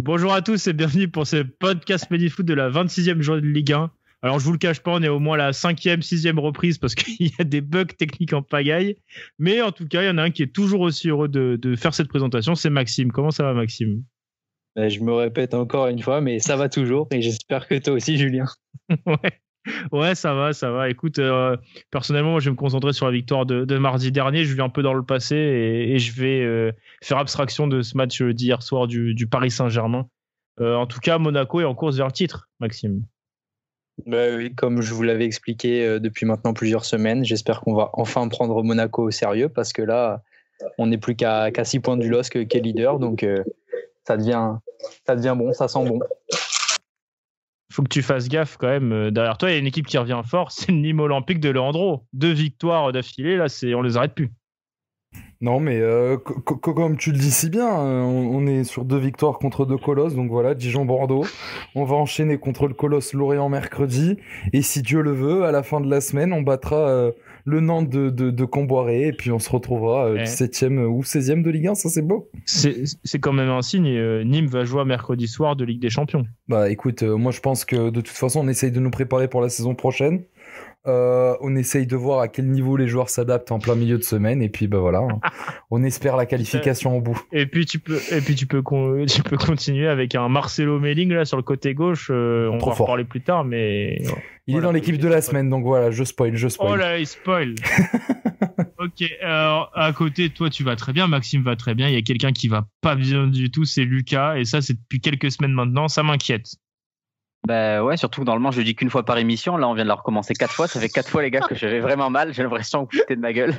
Bonjour à tous et bienvenue pour ce podcast Medi-Foot de la 26e journée de Ligue 1. Alors je vous le cache pas, on est au moins à la 5e, 6e reprise parce qu'il y a des bugs techniques en pagaille. Mais en tout cas, il y en a un qui est toujours aussi heureux de faire cette présentation, c'est Maxime. Comment ça va Maxime? Je me répète encore une fois, mais ça va toujours et j'espère que toi aussi Julien. Ouais, ça va. Écoute, personnellement, moi, je vais me concentrer sur la victoire de mardi dernier. Je vis un peu dans le passé et je vais faire abstraction de ce match d'hier soir du Paris Saint-Germain. En tout cas, Monaco est en course vers le titre, Maxime. Oui, comme je vous l'avais expliqué depuis maintenant plusieurs semaines, j'espère qu'on va enfin prendre Monaco au sérieux parce que là, on n'est plus qu'à 6 points du LOSC qu'est leader, donc ça devient bon, ça sent bon. Faut que tu fasses gaffe quand même. Derrière toi, il y a une équipe qui revient fort, c'est le Nîmes Olympique de Leandro. 2 victoires d'affilée, là, on les arrête plus. Non, mais comme tu le dis si bien, on est sur 2 victoires contre 2 colosses, donc voilà, Dijon-Bordeaux. On va enchaîner contre le colosse Lorient mercredi, et si Dieu le veut, à la fin de la semaine, on battra le Nantes de Camboiré, et puis on se retrouvera 17e ou 16e de Ligue 1, ça c'est beau. C'est quand même un signe, Nîmes va jouer mercredi soir de Ligue des Champions. Bah écoute, moi je pense que de toute façon, on essaye de nous préparer pour la saison prochaine. On essaye de voir à quel niveau les joueurs s'adaptent en plein milieu de semaine et puis bah voilà, on espère la qualification au bout. Et puis tu peux continuer avec un Marcelo Melling là sur le côté gauche. On va en reparler plus tard, mais il est dans l'équipe de la semaine, donc voilà, je spoil. Oh là, il spoil. Ok, alors à côté, toi tu vas très bien, Maxime va très bien. Il y a quelqu'un qui va pas bien du tout, c'est Lucas, et ça c'est depuis quelques semaines maintenant, ça m'inquiète. Bah ouais, surtout que normalement je dis qu'une fois par émission. Là, on vient de la recommencer 4 fois. Ça fait 4 fois, les gars, que j'avais vraiment mal. J'ai l'impression que vous foutez de ma gueule.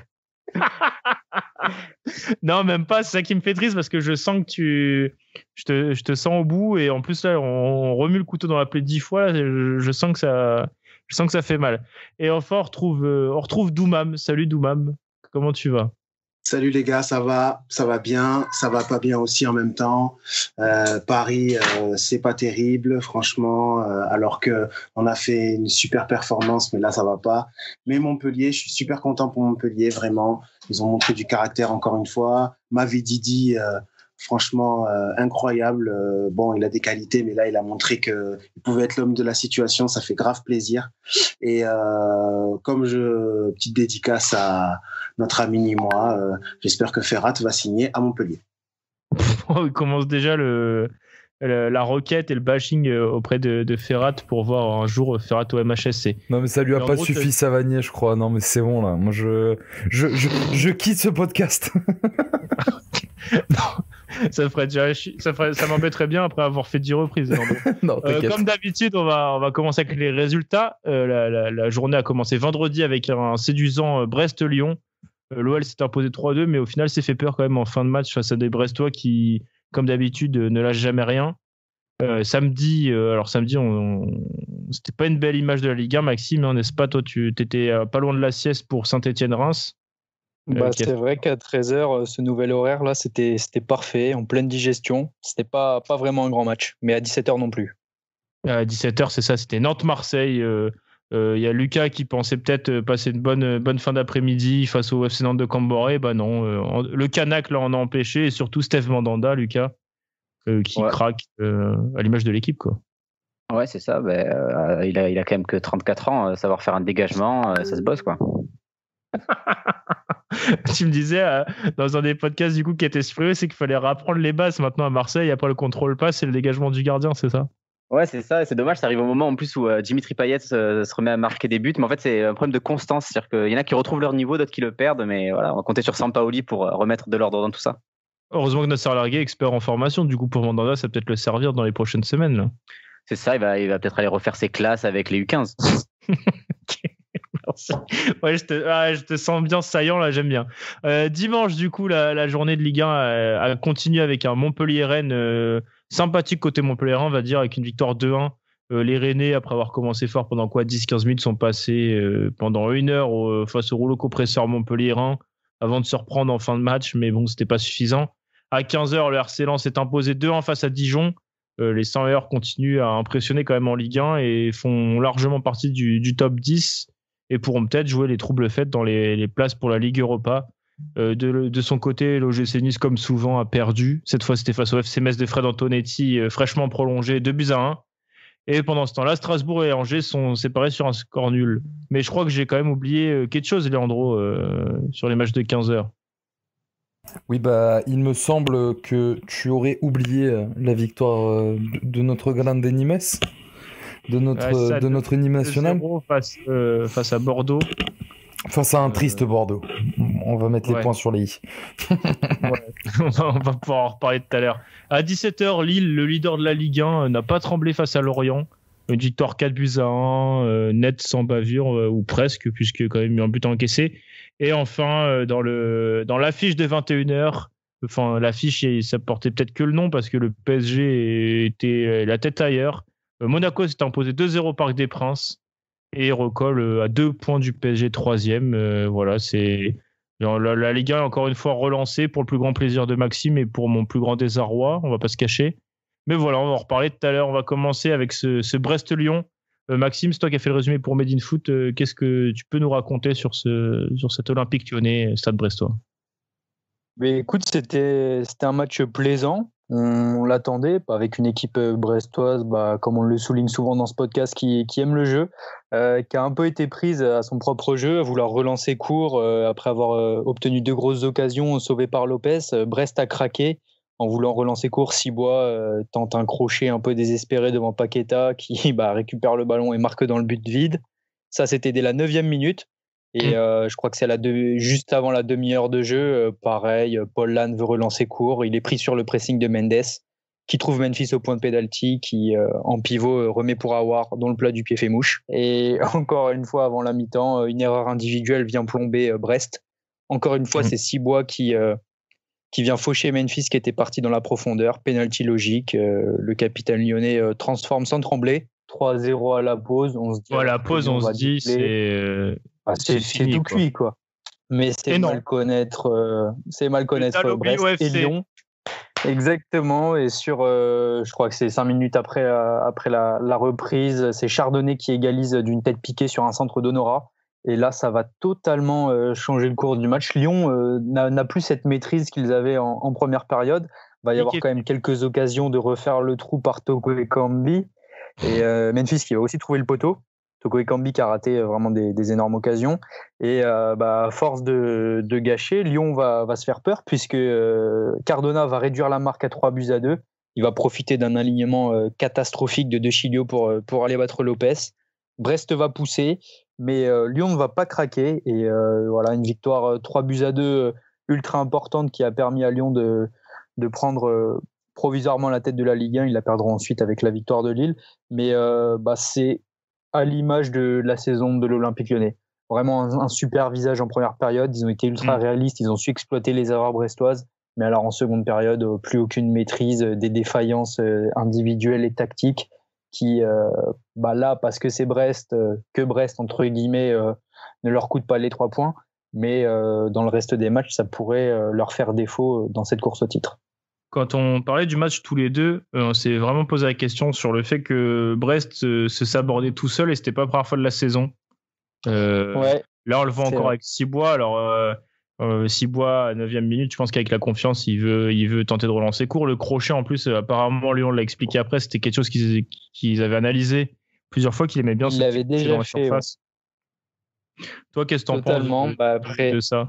Non, même pas. C'est ça qui me fait triste parce que je sens que je te sens au bout et en plus là, on remue le couteau dans la plaie 10 fois. Je sens que ça fait mal. Et enfin, on retrouve Doumam. Salut Doumam. Comment tu vas? Salut les gars, ça va bien, ça va pas bien aussi en même temps. Paris, c'est pas terrible, franchement, alors que on a fait une super performance, mais là ça va pas. Mais Montpellier, je suis super content pour Montpellier, vraiment. Ils ont montré du caractère encore une fois. Mavididi, franchement incroyable. Bon, il a des qualités, mais là il a montré que il pouvait être l'homme de la situation. Ça fait grave plaisir. Et petite dédicace à notre ami Nîmois, j'espère que Ferrat va signer à Montpellier. Il commence déjà la requête et le bashing auprès de Ferrat pour voir un jour Ferrat au MHSC. Non mais ça lui a pas suffi Savanier, je crois. Non mais c'est bon là. Moi je quitte ce podcast. Non, ça m'embêterait bien après avoir fait 10 reprises. Non, comme d'habitude, on va commencer avec les résultats. La journée a commencé vendredi avec un séduisant Brest-Lyon. L'OL s'est imposé 3-2, mais au final s'est fait peur quand même en fin de match face à des Brestois qui, comme d'habitude, ne lâchent jamais rien. Samedi, c'était pas une belle image de la Ligue 1, Maxime, hein, n'est-ce pas? Toi, tu étais pas loin de la sieste pour Saint-Étienne-Reims. C'est vrai qu'à 13h, ce nouvel horaire là, c'était parfait, en pleine digestion. C'était pas vraiment un grand match, mais à 17h non plus. À 17h, c'est ça, c'était Nantes-Marseille. Il y a Lucas qui pensait peut-être passer une bonne fin d'après-midi face au FC Nantes de Camboré. Bah non, le Canac là en a empêché, et surtout Steve Mandanda, Lucas, qui craque à l'image de l'équipe, quoi. Ouais, c'est ça. Il a quand même que 34 ans. Savoir faire un dégagement, ça se bosse, quoi. Tu me disais dans un des podcasts du coup qui était supprimé, c'est qu'il fallait rapprendre les bases maintenant à Marseille. Après le contrôle passe et le dégagement du gardien, c'est ça? Ouais, c'est ça. C'est dommage, ça arrive au moment en plus où Dimitri Payet se remet à marquer des buts. Mais en fait, c'est un problème de constance. C'est-à-dire qu'il y en a qui retrouvent leur niveau, d'autres qui le perdent. Mais voilà, on va compter sur Sampaoli pour remettre de l'ordre dans tout ça. Heureusement que Nasser Largué est expert en formation. Du coup, pour Mandanda, ça va peut-être le servir dans les prochaines semaines, là. C'est ça, il va peut-être aller refaire ses classes avec les U15. Ouais, je te sens bien saillant là, j'aime bien. Dimanche, du coup, la journée de Ligue 1 a continué avec un Montpellier-Rennes sympathique côté Montpellier-Rennes, on va dire, avec une victoire 2-1. Les Rennais, après avoir commencé fort pendant 10-15 minutes, sont passés pendant 1 heure face au rouleau compresseur Montpellier-Rennes avant de se reprendre en fin de match, mais bon, c'était pas suffisant. À 15h, le RC Lens s'est imposé 2-1 face à Dijon. Les 100 heures continuent à impressionner quand même en Ligue 1 et font largement partie du top 10 et pourront peut-être jouer les troubles fêtes dans les places pour la Ligue Europa. De son côté, l'OGC Nice, comme souvent, a perdu. Cette fois, c'était face au FC Metz de Fred Antonetti, fraîchement prolongé, 2-1. Et pendant ce temps-là, Strasbourg et Angers sont séparés sur un score nul. Mais je crois que j'ai quand même oublié quelque chose, Leandro, sur les matchs de 15h. Oui, il me semble que tu aurais oublié la victoire de notre grande Nimes, de notre Nîmes national. Face à Bordeaux. Face à un triste Bordeaux. On va mettre les points sur les i. On va pouvoir en reparler tout à l'heure. À 17h, Lille, le leader de la Ligue 1, n'a pas tremblé face à Lorient. Une victoire 4-1, net sans bavure, ou presque, puisque quand même il y a un but encaissé. Et enfin, dans l'affiche de 21h, enfin l'affiche, ça portait peut-être que le nom, parce que le PSG était la tête ailleurs. Monaco s'est imposé 2-0 au Parc des Princes. Et recolle à 2 points du PSG 3e. Voilà, c'est la Ligue 1 est encore une fois relancée pour le plus grand plaisir de Maxime et pour mon plus grand désarroi, on va pas se cacher. Mais voilà, on va en reparler tout à l'heure. On va commencer avec ce Brest-Lyon. Maxime, c'est toi qui as fait le résumé pour Made in Foot. Qu'est-ce que tu peux nous raconter sur cet Olympique Lyonnais, Stade Brestois? Mais écoute, c'était un match plaisant. On l'attendait avec une équipe brestoise, comme on le souligne souvent dans ce podcast, qui aime le jeu, qui a un peu été prise à son propre jeu, à vouloir relancer court après avoir obtenu 2 grosses occasions sauvées par Lopez. Brest a craqué en voulant relancer court. Cibois tente un crochet un peu désespéré devant Paqueta qui récupère le ballon et marque dans le but vide. Ça, c'était dès la 9e minute. Et je crois que c'est juste avant la demi-heure de jeu, pareil, Paul Lannes veut relancer court, il est pris sur le pressing de Mendes, qui trouve Memphis au point de pénalty, qui en pivot remet pour Aouar, dont le plat du pied fait mouche. Et encore une fois, avant la mi-temps, une erreur individuelle vient plomber Brest. Encore une fois, c'est Cibois qui vient faucher Memphis, qui était parti dans la profondeur. Pénalty logique, le capitaine lyonnais transforme sans trembler. 3-0 à la pause. On se dit, la pause, on se dit, c'est fini, tout cuit, quoi. Mais c'est mal connaître Brest et Lyon. Exactement. Et je crois que c'est 5 minutes après la reprise, c'est Chardonnay qui égalise d'une tête piquée sur un centre d'Honora. Et là, ça va totalement changer le cours du match. Lyon n'a plus cette maîtrise qu'ils avaient en première période. Il va y avoir quand même quelques occasions de refaire le trou par Toko Ekambi. Et Memphis qui va aussi trouver le poteau. Toko Ekambi qui a raté vraiment des énormes occasions. Et à force de gâcher, Lyon va se faire peur puisque Cardona va réduire la marque à 3-2. Il va profiter d'un alignement catastrophique de De Chilio pour aller battre Lopez. Brest va pousser, mais Lyon ne va pas craquer. Et voilà, une victoire 3-2 ultra importante qui a permis à Lyon de prendre provisoirement la tête de la Ligue 1. Ils la perdront ensuite avec la victoire de Lille. Mais c'est à l'image de la saison de l'Olympique Lyonnais. Vraiment un super visage en première période. Ils ont été ultra réalistes. Ils ont su exploiter les erreurs brestoises. Mais alors en seconde période, plus aucune maîtrise, des défaillances individuelles et tactiques qui, là, parce que c'est Brest, que Brest, entre guillemets, ne leur coûte pas les 3 points. Mais dans le reste des matchs, ça pourrait leur faire défaut dans cette course au titre. Quand on parlait du match tous les deux, on s'est vraiment posé la question sur le fait que Brest se sabordait tout seul et c'était pas la première fois de la saison. Là, on le voit encore avec Cibois. Alors, Cibois, à 9e minute, je pense qu'avec la confiance, il veut tenter de relancer court. Le crochet, en plus, apparemment, Lyon l'a expliqué après, c'était quelque chose qu'ils avaient analysé plusieurs fois, qu'il aimait bien se l'avait déjà dans la surface. Toi, qu'est-ce que t'en penses de ça?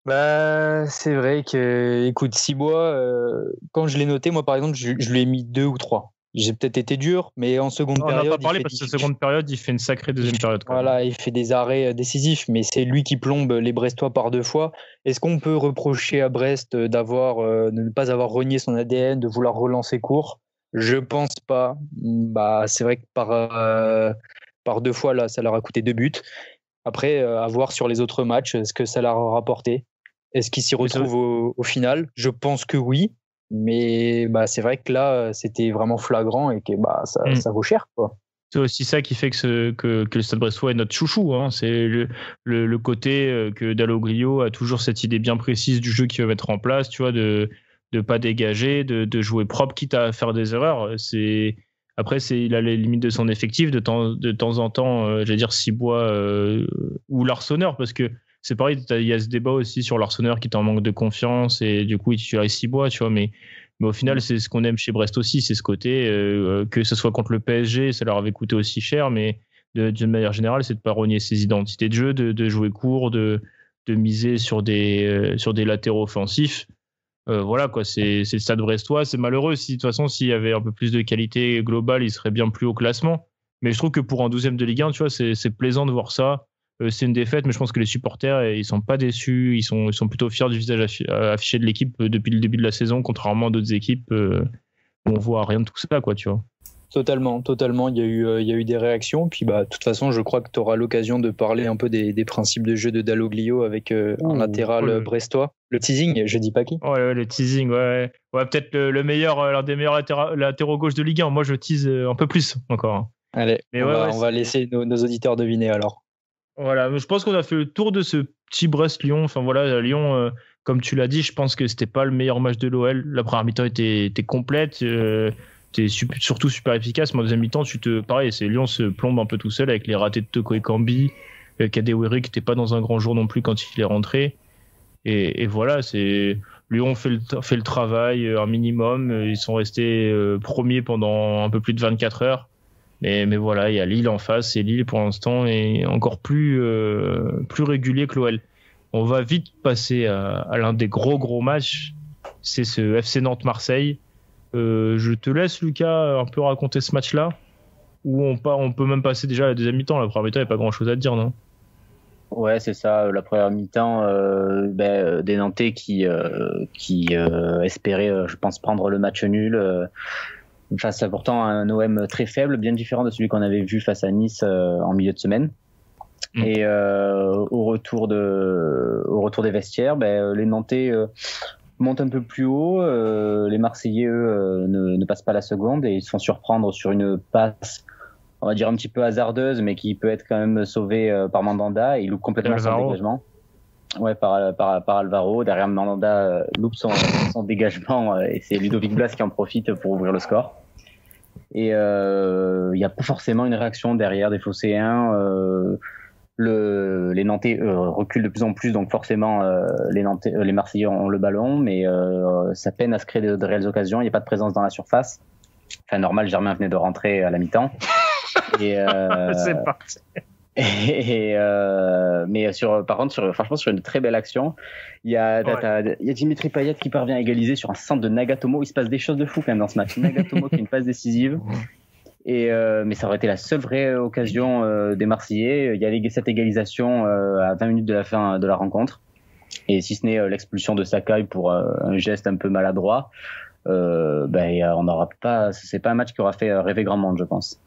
C'est vrai que, écoute, Cibois, quand je l'ai noté, moi par exemple, je lui ai mis 2 ou 3. J'ai peut-être été dur, mais en seconde période. On n'a pas parlé parce que seconde période, il fait une sacrée deuxième période. Voilà, il fait des arrêts décisifs, mais c'est lui qui plombe les Brestois par 2 fois. Est-ce qu'on peut reprocher à Brest de ne pas avoir renié son ADN, de vouloir relancer court? Je pense pas. C'est vrai que par 2 fois, là, ça leur a coûté 2 buts. Après, à voir sur les autres matchs, ce que ça leur a rapporté. Est-ce qu'ils s'y retrouvent au final? Je pense que oui, mais c'est vrai que là, c'était vraiment flagrant et que ça vaut cher, quoi. C'est aussi ça qui fait que le Stade Brestois est notre chouchou. Hein. C'est le côté que Dalloglio a toujours cette idée bien précise du jeu qu'il veut mettre en place, tu vois, de pas dégager, de jouer propre, quitte à faire des erreurs. Après, il a les limites de son effectif. De temps en temps, j'allais dire Cibois ou l'Arseneur, parce que c'est pareil, il y a ce débat aussi sur l'Arsenal qui est en manque de confiance et du coup il titularise Cibois, tu vois, mais au final c'est ce qu'on aime chez Brest aussi, c'est ce côté que ce soit contre le PSG, ça leur avait coûté aussi cher, mais d'une manière générale, c'est de pas renier ses identités de jeu, de jouer court, de miser sur des latéraux offensifs. Voilà quoi, c'est le Stade brestois, c'est malheureux si de toute façon s'il y avait un peu plus de qualité globale, il serait bien plus haut classement. Mais je trouve que pour un 12e de Ligue 1, tu vois, c'est plaisant de voir ça. C'est une défaite, mais je pense que les supporters, ils sont pas déçus, ils sont plutôt fiers du visage affiché de l'équipe depuis le début de la saison, contrairement à d'autres équipes où on voit rien de tout ça, quoi, tu vois. Totalement. Il y a eu des réactions. Puis, de toute façon, je crois que tu auras l'occasion de parler un peu des principes de jeu de Dalloglio avec un latéral brestois. Le teasing, je dis pas qui. Ouais, le teasing, ouais. Ouais, peut-être le meilleur, l'un des meilleurs latéraux gauche de Ligue 1. Moi, je tease un peu plus encore. Allez, on va laisser nos auditeurs deviner alors. Voilà, je pense qu'on a fait le tour de ce petit Brest-Lyon. Enfin voilà, Lyon, comme tu l'as dit, je pense que c'était pas le meilleur match de l'OL. La première mi-temps était complète, était surtout super efficace. Mais en deuxième mi-temps, pareil, Lyon se plombe un peu tout seul avec les ratés de Toko et Kambi, Kadewere qui n'était pas dans un grand jour non plus quand il est rentré. Et voilà, Lyon fait le travail un minimum. Ils sont restés premiers pendant un peu plus de 24 heures. Mais voilà, il y a Lille en face et Lille pour l'instant est encore plus régulier que l'OL. On va vite passer à l'un des gros matchs, c'est ce FC Nantes-Marseille. Je te laisse Lucas un peu raconter ce match-là, où on peut même passer déjà à la deuxième mi-temps. La première mi-temps, il n'y a pas grand-chose à dire, non ? Ouais, c'est ça. La première mi-temps, des Nantais qui espéraient, je pense, prendre le match nul. Face à pourtant un OM très faible, bien différent de celui qu'on avait vu face à Nice en milieu de semaine. Et au retour des vestiaires, les Nantais montent un peu plus haut. Les Marseillais, eux, ne passent pas la seconde et ils se font surprendre sur une passe, on va dire un petit peu hasardeuse, mais qui peut être quand même sauvée par Mandanda, et il loupe complètement son dégagement. Ouais, par Alvaro. Derrière, Mandanda loupe son dégagement et c'est Ludovic Blas qui en profite pour ouvrir le score. Et il n'y a pas forcément une réaction derrière des Phocéens. Les Nantais reculent de plus en plus, donc forcément les Marseillais ont le ballon, mais ça peine à se créer de réelles occasions. Il n'y a pas de présence dans la surface. Enfin, normal, Germain venait de rentrer à la mi-temps. Et c'est parti. Mais par contre, franchement, sur une très belle action, il y a Dimitri Payet qui parvient à égaliser sur un centre de Nagatomo. Il se passe des choses de fou quand même dans ce match. Nagatomo qui a une passe décisive. Mais ça aurait été la seule vraie occasion des Marseillais. Il y a cette égalisation à 20 minutes de la fin de la rencontre. Et si ce n'est l'expulsion de Sakai pour un geste un peu maladroit, on n'aura pas. C'est pas un match qui aura fait rêver grand monde, je pense.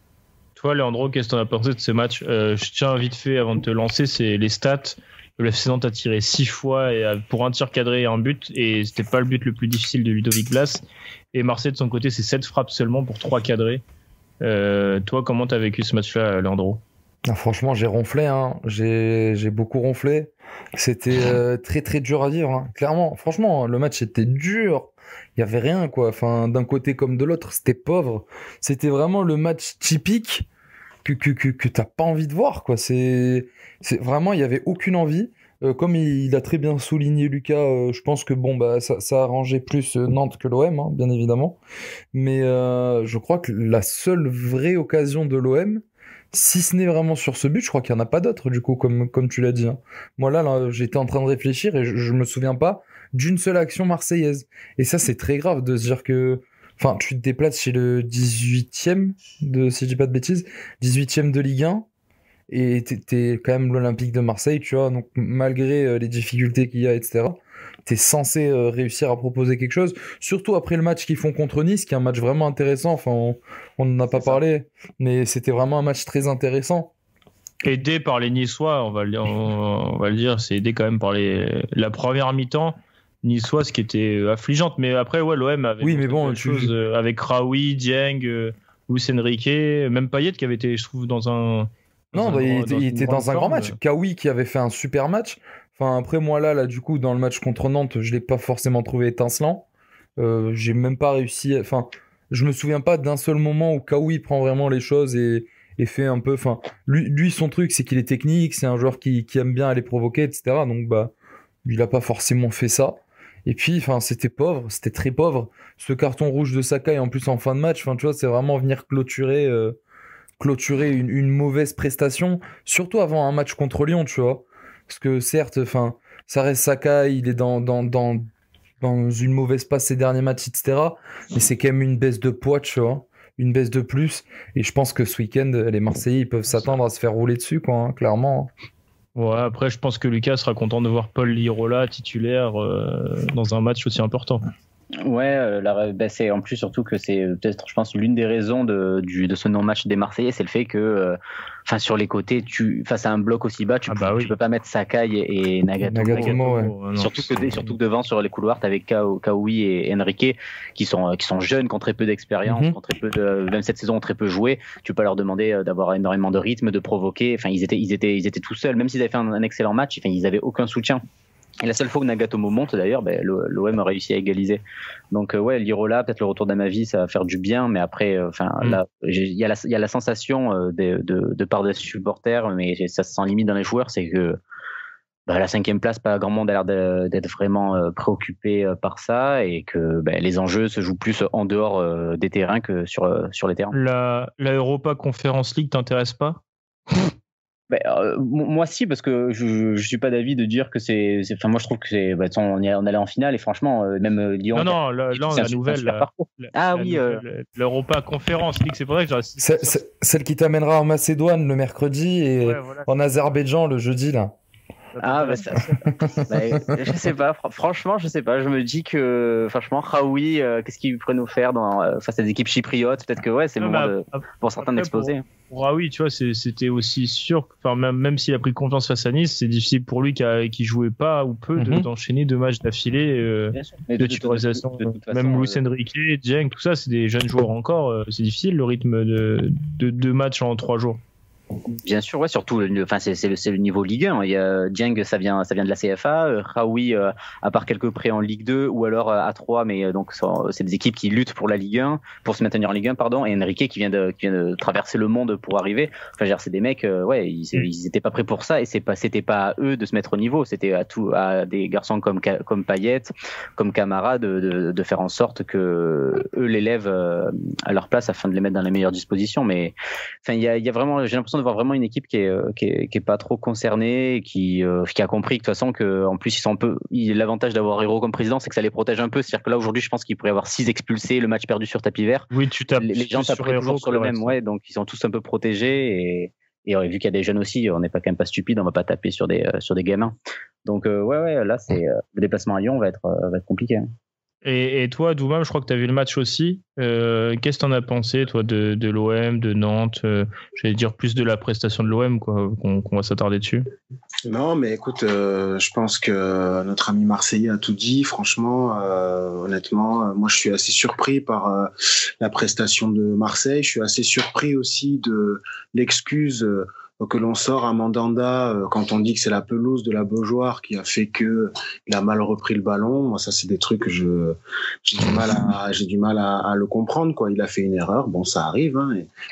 Toi, Leandro, qu'est-ce que t'en as pensé de ce match ? Je tiens vite fait, avant de te lancer, c'est les stats. Le FC Nantes a tiré 6 fois pour un tir cadré et un but, et c'était pas le but le plus difficile de Ludovic Blas. Et Marseille, de son côté, c'est 7 frappes seulement pour 3 cadrés. Toi, comment t'as vécu ce match-là, Leandro ? Franchement, j'ai ronflé, hein. J'ai beaucoup ronflé. C'était très très dur à vivre, hein. Clairement. Franchement, le match était dur. Il y avait rien, quoi. Enfin, d'un côté comme de l'autre, c'était pauvre. C'était vraiment le match typique que t'as pas envie de voir, quoi. C'est vraiment, il y avait aucune envie. Comme il a très bien souligné Lucas, je pense que ça a arrangé plus Nantes que l'OM, hein, bien évidemment. Mais je crois que la seule vraie occasion de l'OM, si ce n'est vraiment sur ce but, je crois qu'il n'y en a pas d'autre, du coup, comme tu l'as dit, hein. Moi, là, j'étais en train de réfléchir et je me souviens pas d'une seule action marseillaise. Et ça, c'est très grave de se dire que... Enfin, tu te déplaces chez le 18e, si je dis pas de bêtises, 18e de Ligue 1, et t'es quand même l'Olympique de Marseille, tu vois, donc malgré les difficultés qu'il y a, etc., t'es censé réussir à proposer quelque chose, surtout après le match qu'ils font contre Nice, qui est un match vraiment intéressant. Enfin, on n'en a pas parlé, mais c'était vraiment un match très intéressant. Aidé par les Niçois, on va le dire, c'est aidé quand même par la première mi-temps niçoise qui était affligeante, mais après l'OM avait choses avec Raoui, Dieng, Luis Enrique, même Payet qui avait été, je trouve, il était dans un grand match. Kawi qui avait fait un super match. Enfin, après moi là du coup dans le match contre Nantes, je l'ai pas forcément trouvé étincelant. J'ai même pas réussi. Enfin, je me souviens pas d'un seul moment où Kawi prend vraiment les choses et et fait un peu, enfin, lui son truc c'est qu'il est technique, c'est un joueur qui aime bien aller provoquer, etc. Donc bah, il a pas forcément fait ça. Et puis, enfin, c'était pauvre, c'était très pauvre. Ce carton rouge de Sakai en plus en fin de match, enfin, tu vois, c'est vraiment venir clôturer une mauvaise prestation, surtout avant un match contre Lyon, tu vois. Parce que certes, enfin, ça reste Sakai, il est dans une mauvaise passe ces derniers matchs, etc. Mais c'est quand même une baisse de poids, tu vois. Une baisse de plus. Et je pense que ce week-end, les Marseillais, ils peuvent s'attendre à se faire rouler dessus, quoi, hein, clairement. Ouais, après, je pense que Lucas sera content de voir Paul Lirola titulaire dans un match aussi important. Ouais, c'est en plus surtout que c'est peut-être, je pense, l'une des raisons de ce non-match des Marseillais, c'est le fait que, sur les côtés, face à un bloc aussi bas, tu peux pas mettre Sakai et Nagatomo. Ouais. Surtout que devant, sur les couloirs, t'avais Kaoui et Enrique qui sont jeunes, qui ont très peu d'expérience, qui ont très peu même cette saison ont très peu joué. Tu peux pas leur demander d'avoir énormément de rythme, de provoquer. Enfin, ils étaient tout seuls, même s'ils avaient fait un excellent match. Enfin, ils avaient aucun soutien. Et la seule fois où Nagatomo monte, d'ailleurs, l'OM a réussi à égaliser. Donc, Lirola, peut-être le retour d'Amavi, ça va faire du bien, mais après, là, il y a la sensation de part des supporters, mais ça se sent limite dans les joueurs, c'est que la 5e place, pas grand monde a l'air d'être vraiment préoccupé par ça, et que les enjeux se jouent plus en dehors des terrains que sur les terrains. La Europa Conference League t'intéresse pas? Moi si, parce que je suis pas d'avis de dire que moi je trouve que on allait en finale, et franchement même Lyon. Non, là on a la nouvelle. L'Europa Conference League, c'est pour ça que celle qui t'amènera en Macédoine le mercredi et en Azerbaïdjan le jeudi là. Je sais pas, franchement je sais pas, je me dis que franchement Raoui, qu'est-ce qu'il pourrait nous faire face à des équipes chypriotes, peut-être que c'est le moment pour certains d'exploser. Pour Raoui, tu vois, c'était aussi sûr, même s'il a pris confiance face à Nice, c'est difficile pour lui qui jouait pas ou peu d'enchaîner 2 matchs d'affilée de titularisation. Même Luis Enrique, Dieng, tout ça, c'est des jeunes joueurs encore, c'est difficile le rythme de 2 matchs en 3 jours. Bien sûr, surtout, c'est le niveau Ligue 1. Il y a Dieng, ça vient de la CFA. Raoui, à part quelques prêts en Ligue 2 ou alors à 3, mais donc c'est des équipes qui luttent pour la Ligue 1, pour se maintenir en Ligue 1, pardon. Et Enrique qui vient de traverser le monde pour arriver. C'est des mecs, ils étaient pas prêts pour ça, et c'était pas à eux de se mettre au niveau. C'était à des garçons comme Payet, comme Camara de faire en sorte que eux l'élèvent à leur place afin de les mettre dans les meilleures dispositions. Mais il y a vraiment, j'ai l'impression de voir vraiment une équipe qui est pas trop concernée, et qui a compris que de toute façon que en plus ils sont l'avantage d'avoir Hérault comme président, c'est que ça les protège un peu. C'est-à-dire que là aujourd'hui, je pense qu'il pourrait y avoir 6 expulsés, le match perdu sur tapis vert. Oui, tu tapes. Les gens tapent toujours sur le même, donc ils sont tous un peu protégés, et vu qu'il y a des jeunes aussi, on n'est pas quand même pas stupide, on va pas taper sur des gamins. Donc là c'est le déplacement à Lyon va être compliqué. Et toi, Doumam, je crois que tu as vu le match aussi. Qu'est-ce que tu en as pensé, toi, de l'OM, de Nantes j'allais dire plus de la prestation de l'OM, quoi, qu'on va s'attarder dessus. Non, mais écoute, je pense que notre ami Marseillais a tout dit. Franchement, honnêtement, moi, je suis assez surpris par la prestation de Marseille. Je suis assez surpris aussi de l'excuse que l'on sort à Mandanda quand on dit que c'est la pelouse de la Beaujoire qui a fait que il a mal repris le ballon. Moi, ça, c'est des trucs que j'ai du mal à le comprendre, quoi. Il a fait une erreur, bon, ça arrive,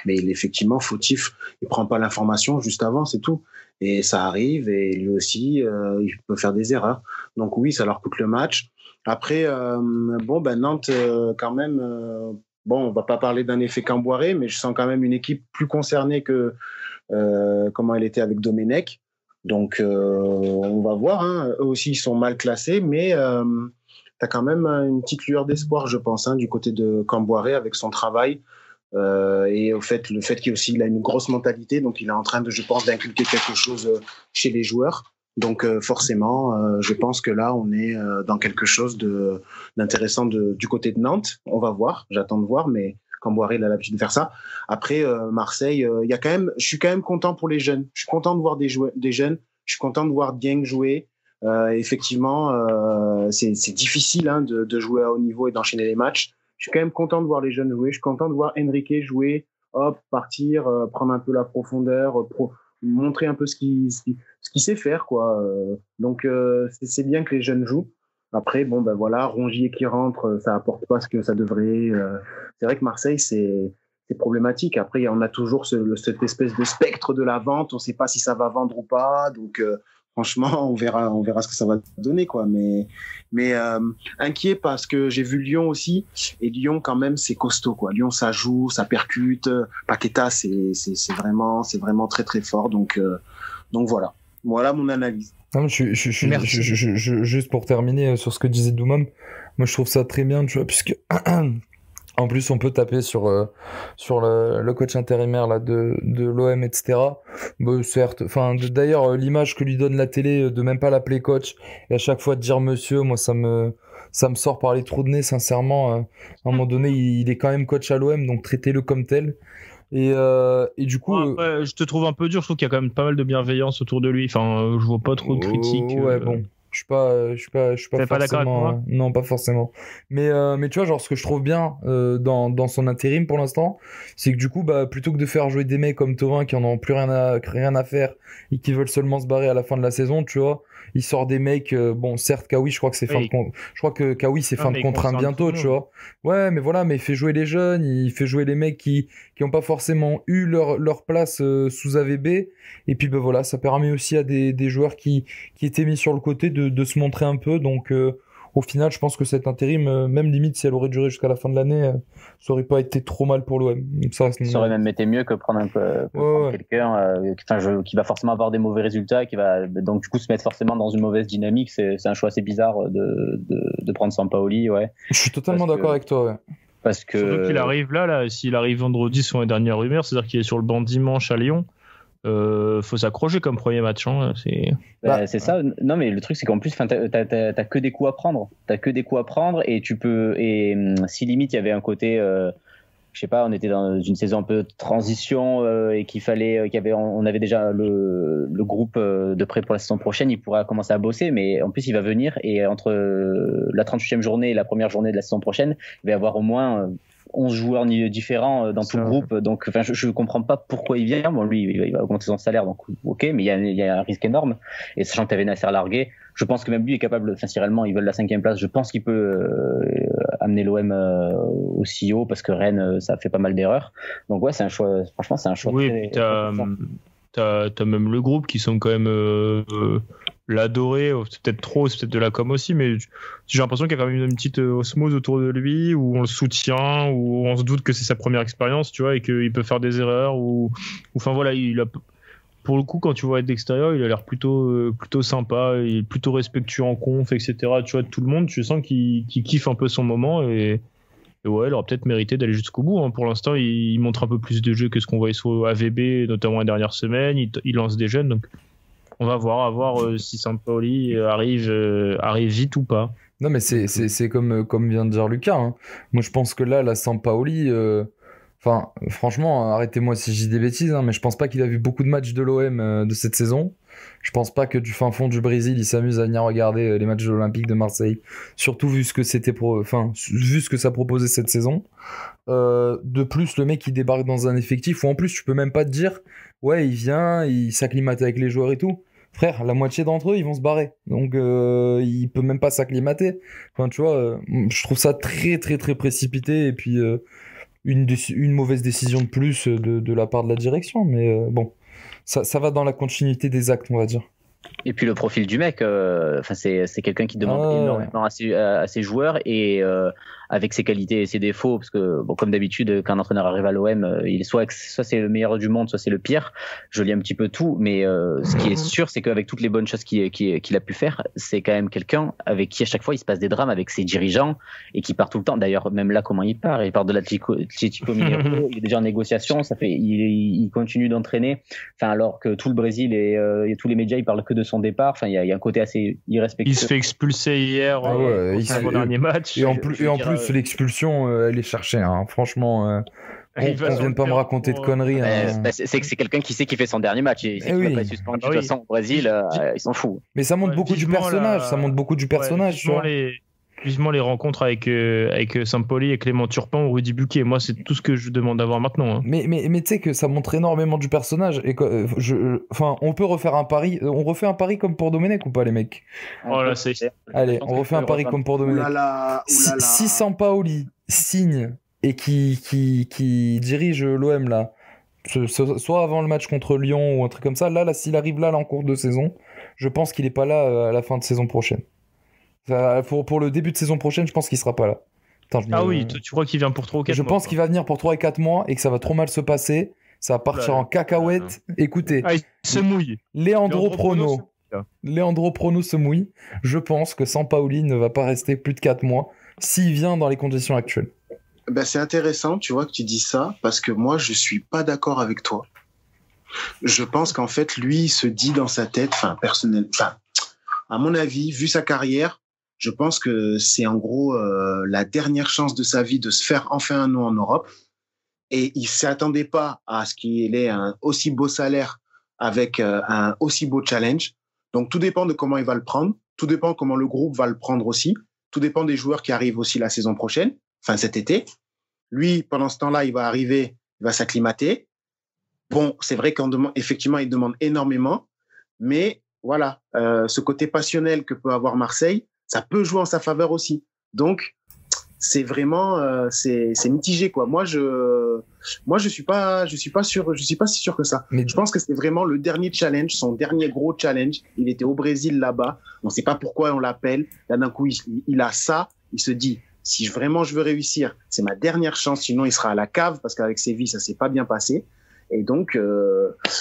mais il est effectivement fautif. Il prend pas l'information juste avant, c'est tout. Et ça arrive, et lui aussi, il peut faire des erreurs. Donc oui, ça leur coûte le match. Après, Nantes, quand même, on va pas parler d'un effet Camboiré, mais je sens quand même une équipe plus concernée que comment elle était avec Domenech. Donc, on va voir. Eux aussi, ils sont mal classés, mais tu as quand même une petite lueur d'espoir, je pense, du côté de Camboiré avec son travail. Et le fait qu'il a une grosse mentalité, donc il est en train je pense, d'inculquer quelque chose chez les joueurs. Donc forcément, je pense que là, on est dans quelque chose d'intéressant du côté de Nantes. On va voir, j'attends de voir, mais Camboiré, il a l'habitude de faire ça. Après, Marseille, je suis quand même content pour les jeunes. Je suis content de voir des jeunes. Je suis content de voir Dieng jouer. Effectivement, c'est difficile de jouer à haut niveau et d'enchaîner les matchs. Je suis quand même content de voir les jeunes jouer. Je suis content de voir Enrique jouer, partir, prendre un peu la profondeur, montrer un peu ce qu'il sait faire, quoi. Donc, c'est bien que les jeunes jouent. Après, Rongier qui rentre, ça apporte pas ce que ça devrait. C'est vrai que Marseille, c'est c'est problématique. Après, on a toujours cette espèce de spectre de la vente. On ne sait pas si ça va vendre ou pas. Donc, franchement, on verra ce que ça va donner, quoi. Mais inquiet parce que j'ai vu Lyon aussi. Et Lyon, quand même, c'est costaud, quoi. Lyon, ça joue, ça percute. Paqueta, c'est vraiment très, très fort. Donc voilà. Voilà mon analyse. Non, juste pour terminer sur ce que disait Doumam, moi je trouve ça très bien, tu vois, puisque en plus on peut taper sur le coach intérimaire là de l'OM, etc. Bon, certes, enfin d'ailleurs l'image que lui donne la télé de même pas l'appeler coach et à chaque fois de dire monsieur, moi ça me sort par les trous de nez, sincèrement. À un moment donné, il est quand même coach à l'OM, donc traitez-le comme tel. Et du coup, après, je te trouve un peu dur. Je trouve qu'il y a quand même pas mal de bienveillance autour de lui. Enfin, je vois pas trop de critiques. Ouais, bon, je suis pas pas d'accord avec moi. Non, pas forcément. Mais tu vois, genre ce que je trouve bien dans son intérim pour l'instant, c'est que du coup, bah plutôt que de faire jouer des mecs comme Thauvin qui en ont plus rien à faire et qui veulent seulement se barrer à la fin de la saison, tu vois. Il sort des mecs, bon, certes, Kawi, je crois que c'est fin de contrat bientôt, tu vois. Ouais, mais voilà, mais il fait jouer les jeunes, il fait jouer les mecs qui ont pas forcément eu leur place sous AVB. Et puis, ben voilà, ça permet aussi à des joueurs qui étaient mis sur le côté de se montrer un peu. Donc, au final, je pense que cet intérim, même limite, si elle aurait duré jusqu'à la fin de l'année, ça aurait pas été trop mal pour l'OM. Ça aurait même été mieux que prendre quelqu'un qui va forcément avoir des mauvais résultats, qui va donc du coup se mettre forcément dans une mauvaise dynamique. C'est un choix assez bizarre de prendre Sampaoli, ouais. Je suis totalement d'accord avec toi, ouais. Parce que surtout qu'il arrive là, s'il arrive vendredi selon les dernières rumeurs, c'est-à-dire qu'il est sur le banc dimanche à Lyon. Faut s'accrocher comme premier match, hein, c'est ça. Non, mais le truc c'est qu'en plus t'as que des coups à prendre et tu peux, et si limite il y avait un côté je sais pas, on était dans une saison un peu de transition et on avait déjà le groupe de prêt pour la saison prochaine, il pourra commencer à bosser, mais en plus il va venir et entre la 38e journée et la première journée de la saison prochaine, il va y avoir au moins 11 joueurs différents dans tout le groupe. Donc, enfin, je comprends pas pourquoi il vient. Bon, lui, il va augmenter son salaire, donc ok, mais il y a un risque énorme. Et sachant que t'avais Nasser largué, je pense que même lui est capable, enfin, si réellement ils veulent la 5e place, je pense qu'il peut amener l'OM aussi haut parce que Rennes, ça fait pas mal d'erreurs. Donc ouais, c'est un choix. Franchement, c'est un choix. Oui, t'as même le groupe qui sont quand même l'adorer, c'est peut-être trop, c'est peut-être de la com aussi, mais j'ai l'impression qu'il y a quand même une petite osmose autour de lui, où on le soutient, où on se doute que c'est sa première expérience, tu vois, et qu'il peut faire des erreurs, ou enfin voilà, pour le coup, quand tu vois être d'extérieur, il a l'air plutôt sympa, il est plutôt respectueux en conf, etc. Tu vois, tout le monde, tu sens qu'il kiffe un peu son moment, et ouais, il aurait peut-être mérité d'aller jusqu'au bout, hein. Pour l'instant, il montre un peu plus de jeu que ce qu'on voyait sur AVB, notamment la dernière semaine, il lance des jeunes, donc on va voir si Sampaoli arrive vite ou pas. Non, mais c'est comme vient de dire Lucas, hein. Moi, je pense que là, la Sampaoli, enfin, franchement, arrêtez-moi si je dis des bêtises, hein, mais je pense pas qu'il a vu beaucoup de matchs de l'OM de cette saison. Je pense pas que du fin fond du Brésil, il s'amuse à venir regarder les matchs de l'Olympique de Marseille. Surtout vu ce que vu ce que ça proposait cette saison. De plus, le mec, il débarque dans un effectif où en plus, tu peux même pas te dire, ouais, il vient, il s'acclimate avec les joueurs et tout. Frère, la moitié d'entre eux, ils vont se barrer. Donc, il peut même pas s'acclimater. Enfin, tu vois, je trouve ça très, très, très précipité. Et puis, une mauvaise décision de plus de la part de la direction. Mais bon, ça va dans la continuité des actes, on va dire. Et puis le profil du mec, c'est quelqu'un qui demande énormément à ses joueurs et avec ses qualités et ses défauts, parce que bon, comme d'habitude, quand un entraîneur arrive à l'OM, il est soit c'est le meilleur du monde, soit c'est le pire. Je lis un petit peu tout, mais ce qui est sûr, c'est qu'avec toutes les bonnes choses qu'il a pu faire, c'est quand même quelqu'un avec qui à chaque fois il se passe des drames avec ses dirigeants et qui part tout le temps. D'ailleurs, même là, comment il part de l'Atlético Mineiro, il est déjà en négociation, il continue d'entraîner. Enfin, alors que tout le Brésil et tous les médias, ils parlent que de son départ. Enfin, il y a un côté assez irrespectueux. Il se fait expulser hier au dernier match. Et en plus, l'expulsion, elle est cherchée, hein. Franchement, on vient de pas me raconter de conneries. Hein. C'est que c'est quelqu'un qui sait qu'il fait son dernier match. Il sait qu'il va pas être suspendu. De toute façon, au Brésil, ils s'en foutent. Mais ça montre beaucoup du personnage. Ça montre beaucoup du personnage. Vivement les rencontres avec Sampaoli et Clément Turpin ou Rudy Buquet. Moi, c'est tout ce que je demande d'avoir maintenant. Hein. Mais tu sais que ça montre énormément du personnage. Et on peut refaire un pari. On refait un pari comme pour Domenech ou pas, les mecs? Oh là, c'est... Allez, on refait un pari comme pour Domenech. Si Sampaoli signe et qui dirige l'OM là, soit avant le match contre Lyon ou un truc comme ça, là s'il arrive là en cours de saison, je pense qu'il est pas là à la fin de saison prochaine. Pour le début de saison prochaine, je pense qu'il sera pas là. Attends, oui, tu crois qu'il vient pour 3 ou 4 mois? Je pense qu'il va venir pour 3 et 4 mois et que ça va trop mal se passer. Ça va partir en cacahuète. Écoutez, il se mouille. Leandro Prono se mouille. Je pense que Sampaoli ne va pas rester plus de 4 mois s'il vient dans les conditions actuelles. Ben, c'est intéressant, tu vois, que tu dis ça, parce que moi, je suis pas d'accord avec toi. Je pense qu'en fait, lui, il se dit dans sa tête, à mon avis, vu sa carrière, je pense que c'est en gros la dernière chance de sa vie de se faire enfin un nom en Europe. Et il s'attendait pas à ce qu'il ait un aussi beau salaire avec un aussi beau challenge. Donc tout dépend de comment il va le prendre, tout dépend comment le groupe va le prendre aussi, tout dépend des joueurs qui arrivent aussi la saison prochaine, enfin cet été. Lui, pendant ce temps-là, il va arriver, il va s'acclimater. Bon, c'est vrai qu'effectivement, il demande énormément, mais voilà, ce côté passionnel que peut avoir Marseille, ça peut jouer en sa faveur aussi. Donc, c'est vraiment, c'est mitigé, quoi. Moi, je suis pas si sûr que ça. Mais je pense que c'est vraiment le dernier challenge, son dernier gros challenge. Il était au Brésil là-bas. On sait pas pourquoi on l'appelle. Là, d'un coup, il a ça. Il se dit, si vraiment je veux réussir, c'est ma dernière chance. Sinon, il sera à la cave parce qu'avec Séville, ça s'est pas bien passé. Et donc,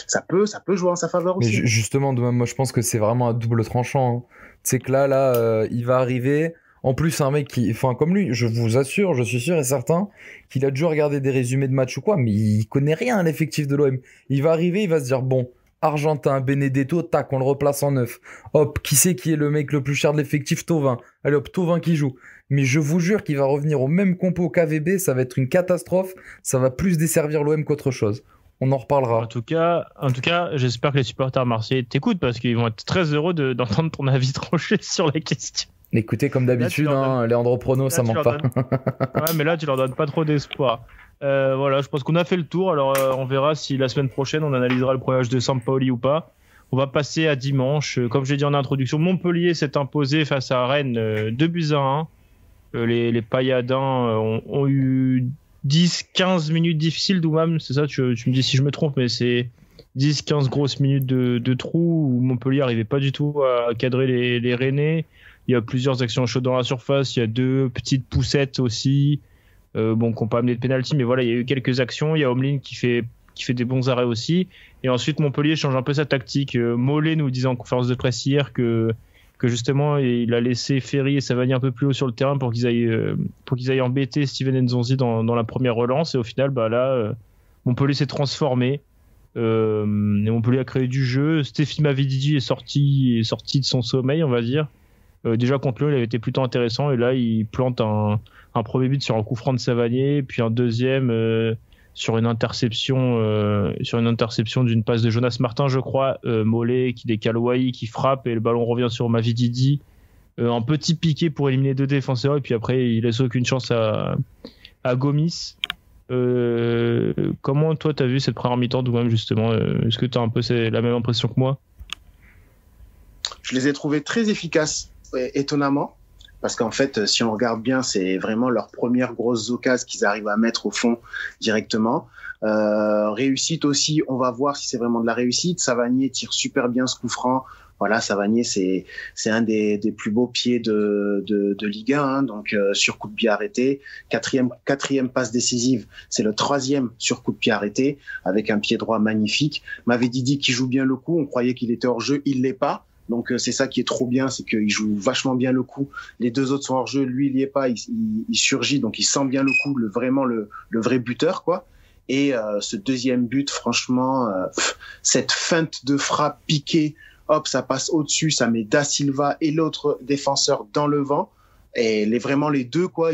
ça peut jouer en sa faveur aussi. Mais justement, moi, je pense que c'est vraiment un double tranchant. Hein. C'est que là, il va arriver. En plus, un mec comme lui, je vous assure, je suis sûr et certain qu'il a déjà regardé des résumés de match ou quoi, mais il connaît rien à l'effectif de l'OM. Il va arriver, il va se dire, bon, Argentin, Benedetto, tac, on le replace en neuf. Hop, qui est le mec le plus cher de l'effectif? Thauvin. Allez hop, Thauvin qui joue. Mais je vous jure qu'il va revenir au même compo qu'AVB, ça va être une catastrophe, ça va plus desservir l'OM qu'autre chose. On en reparlera. En tout cas, j'espère que les supporters marseillais t'écoutent parce qu'ils vont être très heureux d'entendre ton avis tranché sur la question. Écoutez, comme d'habitude, Leandro Prono, ça manque pas. Ouais, mais là, tu leur donnes pas trop d'espoir. Voilà, je pense qu'on a fait le tour. Alors, on verra si la semaine prochaine, on analysera le premier match de Sampaoli ou pas. On va passer à dimanche. Comme j'ai dit en introduction, Montpellier s'est imposé face à Rennes 2-1. Les Payadins ont eu 10-15 minutes difficiles, Doumam, c'est ça, tu me dis si je me trompe, mais c'est 10-15 grosses minutes de trous où Montpellier n'arrivait pas du tout à cadrer les Rennais. Il y a plusieurs actions chaudes dans la surface, il y a 2 petites poussettes aussi, qui n'ont pas amené de pénalty, mais voilà, il y a eu quelques actions. Il y a Omlin qui fait des bons arrêts aussi. Et ensuite, Montpellier change un peu sa tactique. Mollet nous disait en conférence de presse hier que justement, il a laissé Ferry et Savani un peu plus haut sur le terrain pour qu'ils aillent embêter Steven Nzonzi dans la première relance. Et au final, Montpellier s'est transformé. Et Montpellier a créé du jeu. Stéphie Mavididi est sorti de son sommeil, on va dire. Déjà contre Lyon, il avait été plutôt intéressant. Et là, il plante un premier but sur un coup franc de Savanier, puis un deuxième sur une interception d'une passe de Jonas Martin, je crois. Mollet qui décale Wai, qui frappe et le ballon revient sur Mavididi. Un petit piqué pour éliminer 2 défenseurs et puis après il laisse aucune chance à Gomis. Comment toi t'as vu cette première mi-temps ou même justement, est-ce que t'as un peu la même impression que moi? Je les ai trouvés très efficaces, étonnamment. Parce qu'en fait, si on regarde bien, c'est vraiment leur première grosse occasion qu'ils arrivent à mettre au fond directement. Réussite aussi, on va voir si c'est vraiment de la réussite. Savanier tire super bien ce coup franc. Voilà, Savanier, c'est un des plus beaux pieds de Ligue 1, hein, donc sur coup de pied arrêté. Quatrième passe décisive, c'est le 3e sur coup de pied arrêté, avec un pied droit magnifique. Mavididi qui joue bien le coup, on croyait qu'il était hors jeu, il l'est pas. Donc c'est ça qui est trop bien, c'est qu'il joue vachement bien le coup. Les 2 autres sont hors jeu, lui il y est pas, il surgit, donc il sent bien le coup, vraiment le vrai buteur, quoi. Et ce deuxième but, franchement, cette feinte de frappe piquée, hop, ça passe au-dessus, ça met Da Silva et l'autre défenseur dans le vent. Et vraiment les deux, quoi,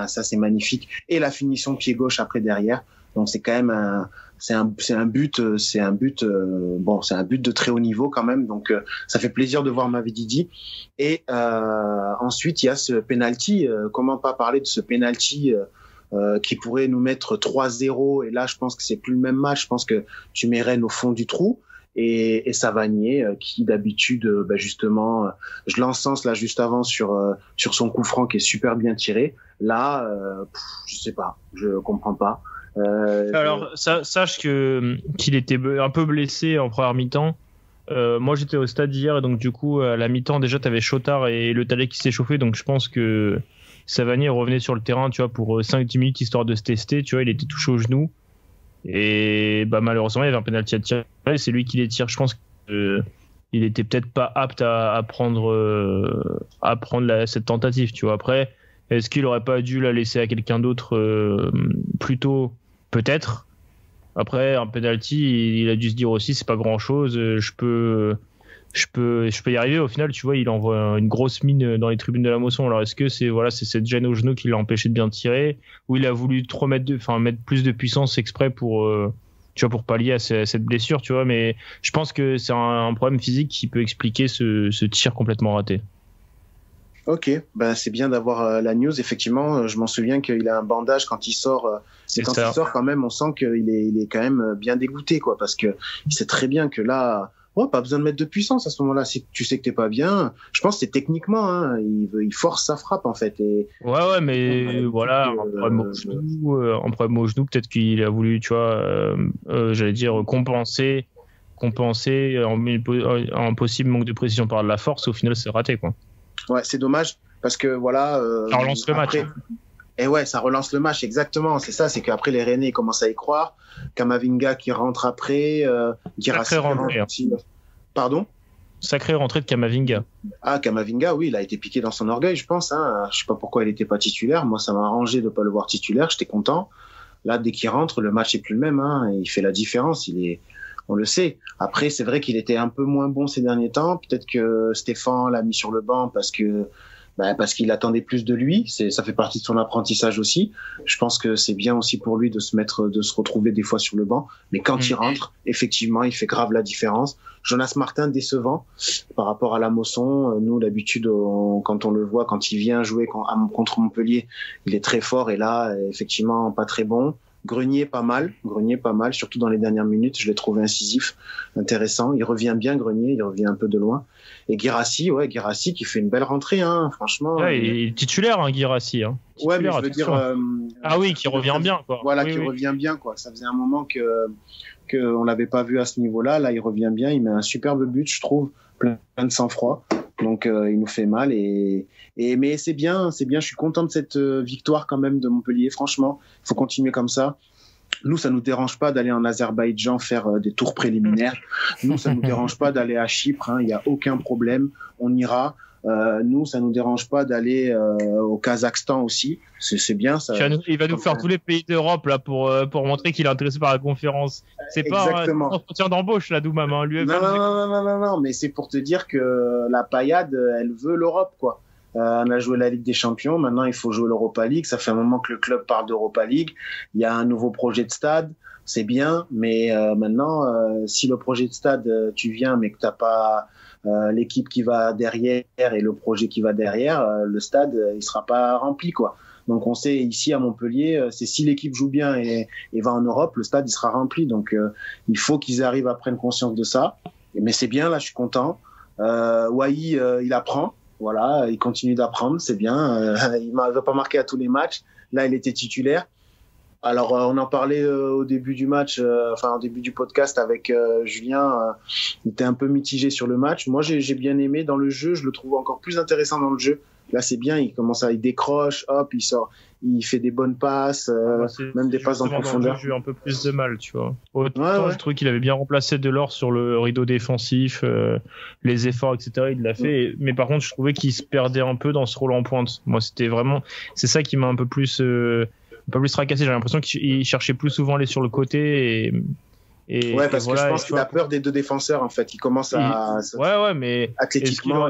ça c'est magnifique. Et la finition pied gauche après derrière. Donc c'est quand même c'est un but de très haut niveau quand même. Donc ça fait plaisir de voir Mavididi. Et ensuite il y a ce penalty. Comment pas parler de ce penalty qui pourrait nous mettre 3-0. Et là je pense que c'est plus le même match. Je pense que tu mets Rennes au fond du trou. et Savanier qui d'habitude justement je l'encense là juste avant sur son coup franc qui est super bien tiré. Là je sais pas, je comprends pas. Alors sache qu'il était un peu blessé en première mi-temps. Moi j'étais au stade hier et donc du coup à la mi-temps déjà t'avais Chotard et Le Talley qui s'est chauffé, donc je pense que Savanier revenait sur le terrain, tu vois, pour 5-10 minutes histoire de se tester, tu vois, il était touché au genou et malheureusement il y avait un penalty à tirer, c'est lui qui les tire. Je pense qu'il était peut-être pas apte à prendre cette tentative, tu vois. Après, est-ce qu'il aurait pas dû la laisser à quelqu'un d'autre plus tôt? Peut-être. Après, un penalty, il a dû se dire aussi, c'est pas grand-chose, je peux y arriver. Au final, tu vois, il envoie une grosse mine dans les tribunes de la Mosson. Alors, est-ce que c'est cette gêne au genou qui l'a empêché de bien tirer, ou il a voulu trop mettre plus de puissance exprès pour pallier à cette blessure, tu vois. Mais je pense que c'est un problème physique qui peut expliquer ce tir complètement raté. Ok, c'est bien d'avoir la news. Effectivement, je m'en souviens qu'il a un bandage quand il sort. Il sort, quand même, on sent qu'il est quand même bien dégoûté, quoi, parce que il sait très bien que là, pas besoin de mettre de puissance à ce moment-là. Si tu sais que t'es pas bien, je pense que c'est techniquement, hein, il force sa frappe en fait. Et ouais, mais voilà, un problème au genou, peut-être qu'il a voulu, tu vois, j'allais dire compenser un possible manque de précision par de la force. Au final, c'est raté, quoi. Ouais, c'est dommage parce que voilà. Ça relance le match. Et ouais, ça relance le match, exactement. C'est ça, c'est qu'après les Rennais commencent à y croire. Kamavinga qui rentre après, Sacrée rentrée. Pardon ? Sacrée rentrée de Kamavinga. Ah, Kamavinga, oui, il a été piqué dans son orgueil, je pense. Hein. Je sais pas pourquoi il n'était pas titulaire. Moi, ça m'a arrangé de pas le voir titulaire. J'étais content. Là, dès qu'il rentre, le match est plus le même. Hein. Il fait la différence. On le sait. Après, c'est vrai qu'il était un peu moins bon ces derniers temps. Peut-être que Stéphane l'a mis sur le banc parce qu'il attendait plus de lui. Ça fait partie de son apprentissage aussi. Je pense que c'est bien aussi pour lui de se retrouver des fois sur le banc. Mais quand il rentre, effectivement, il fait grave la différence. Jonas Martin, décevant par rapport à la Mosson. Nous, d'habitude, quand on le voit, quand il vient jouer contre Montpellier, il est très fort. Et là, effectivement, pas très bon. Grenier pas mal, surtout dans les dernières minutes, je l'ai trouvé incisif, intéressant. Il revient bien, Grenier, il revient un peu de loin. Et Guirassy qui fait une belle rentrée, hein, franchement. Ouais, il est titulaire, hein, Guirassy. Hein. Ouais, mais je veux dire. Qui revient bien, quoi. Voilà, revient bien, quoi. Ça faisait un moment que on l'avait pas vu à ce niveau-là. Là, il revient bien, il met un superbe but, je trouve, plein de sang-froid. Donc, il nous fait mal mais c'est bien. Je suis content de cette victoire quand même de Montpellier. Franchement, il faut continuer comme ça. Nous, ça nous dérange pas d'aller en Azerbaïdjan faire des tours préliminaires. Nous, ça nous dérange pas d'aller à Chypre. Il y a aucun problème. On ira. Nous, ça nous dérange pas d'aller au Kazakhstan aussi. C'est bien ça. Il va nous faire tous les pays d'Europe là pour montrer qu'il est intéressé par la conférence. C'est pas un entretien d'embauche là, Doumam. Hein. Non, mais c'est pour te dire que la paillade, elle veut l'Europe, quoi. On a joué la Ligue des Champions, maintenant il faut jouer l'Europa League. Ça fait un moment que le club parle d'Europa League. Il y a un nouveau projet de stade, c'est bien, mais maintenant, si le projet de stade, tu viens mais que t'as pas l'équipe qui va derrière et le projet qui va derrière, le stade, il sera pas rempli, quoi. Donc on sait ici à Montpellier, c'est si l'équipe joue bien et va en Europe, le stade il sera rempli. Donc il faut qu'ils arrivent à prendre conscience de ça. Mais c'est bien, là je suis content. Wai, il apprend. Voilà, il continue d'apprendre, c'est bien. Il va pas marquer à tous les matchs. Là, il était titulaire. Alors, on en parlait au début du match, au début du podcast avec Julien. Il était un peu mitigé sur le match. Moi, j'ai bien aimé dans le jeu. Je le trouve encore plus intéressant dans le jeu. Là, c'est bien. Il décroche, hop, il sort. Il fait des bonnes passes, même des passes en profondeur. J'ai eu un peu plus de mal, tu vois. Autant, je trouvais qu'il avait bien remplacé Delors sur le rideau défensif, les efforts, etc. Il l'a fait. Mais par contre, je trouvais qu'il se perdait un peu dans ce rôle en pointe. Moi, c'est ça qui m'a un peu plus tracassé. J'ai l'impression qu'il cherchait plus souvent les sur le côté parce que je pense qu'il a peur des deux défenseurs, en fait. Il commence à. Mais. Athlétiquement,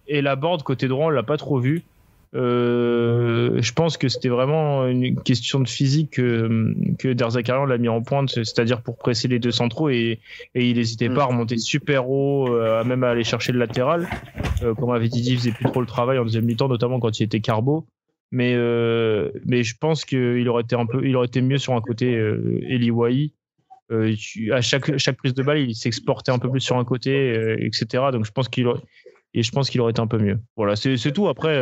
et la board côté droit, on l'a pas trop vu. Je pense que c'était vraiment une question de physique que Derzakarian l'a mis en pointe, c'est-à-dire pour presser les deux centraux et il n'hésitait pas à remonter super haut, même à aller chercher le latéral. Comme avait dit, il faisait plus trop le travail en deuxième mi-temps, notamment quand il était carbo. Mais je pense qu'il aurait été mieux sur un côté Eli Wahi. à chaque prise de balle, il s'exportait un peu plus sur un côté, etc. Donc je pense qu'il aurait été un peu mieux. Voilà, c'est tout. Après,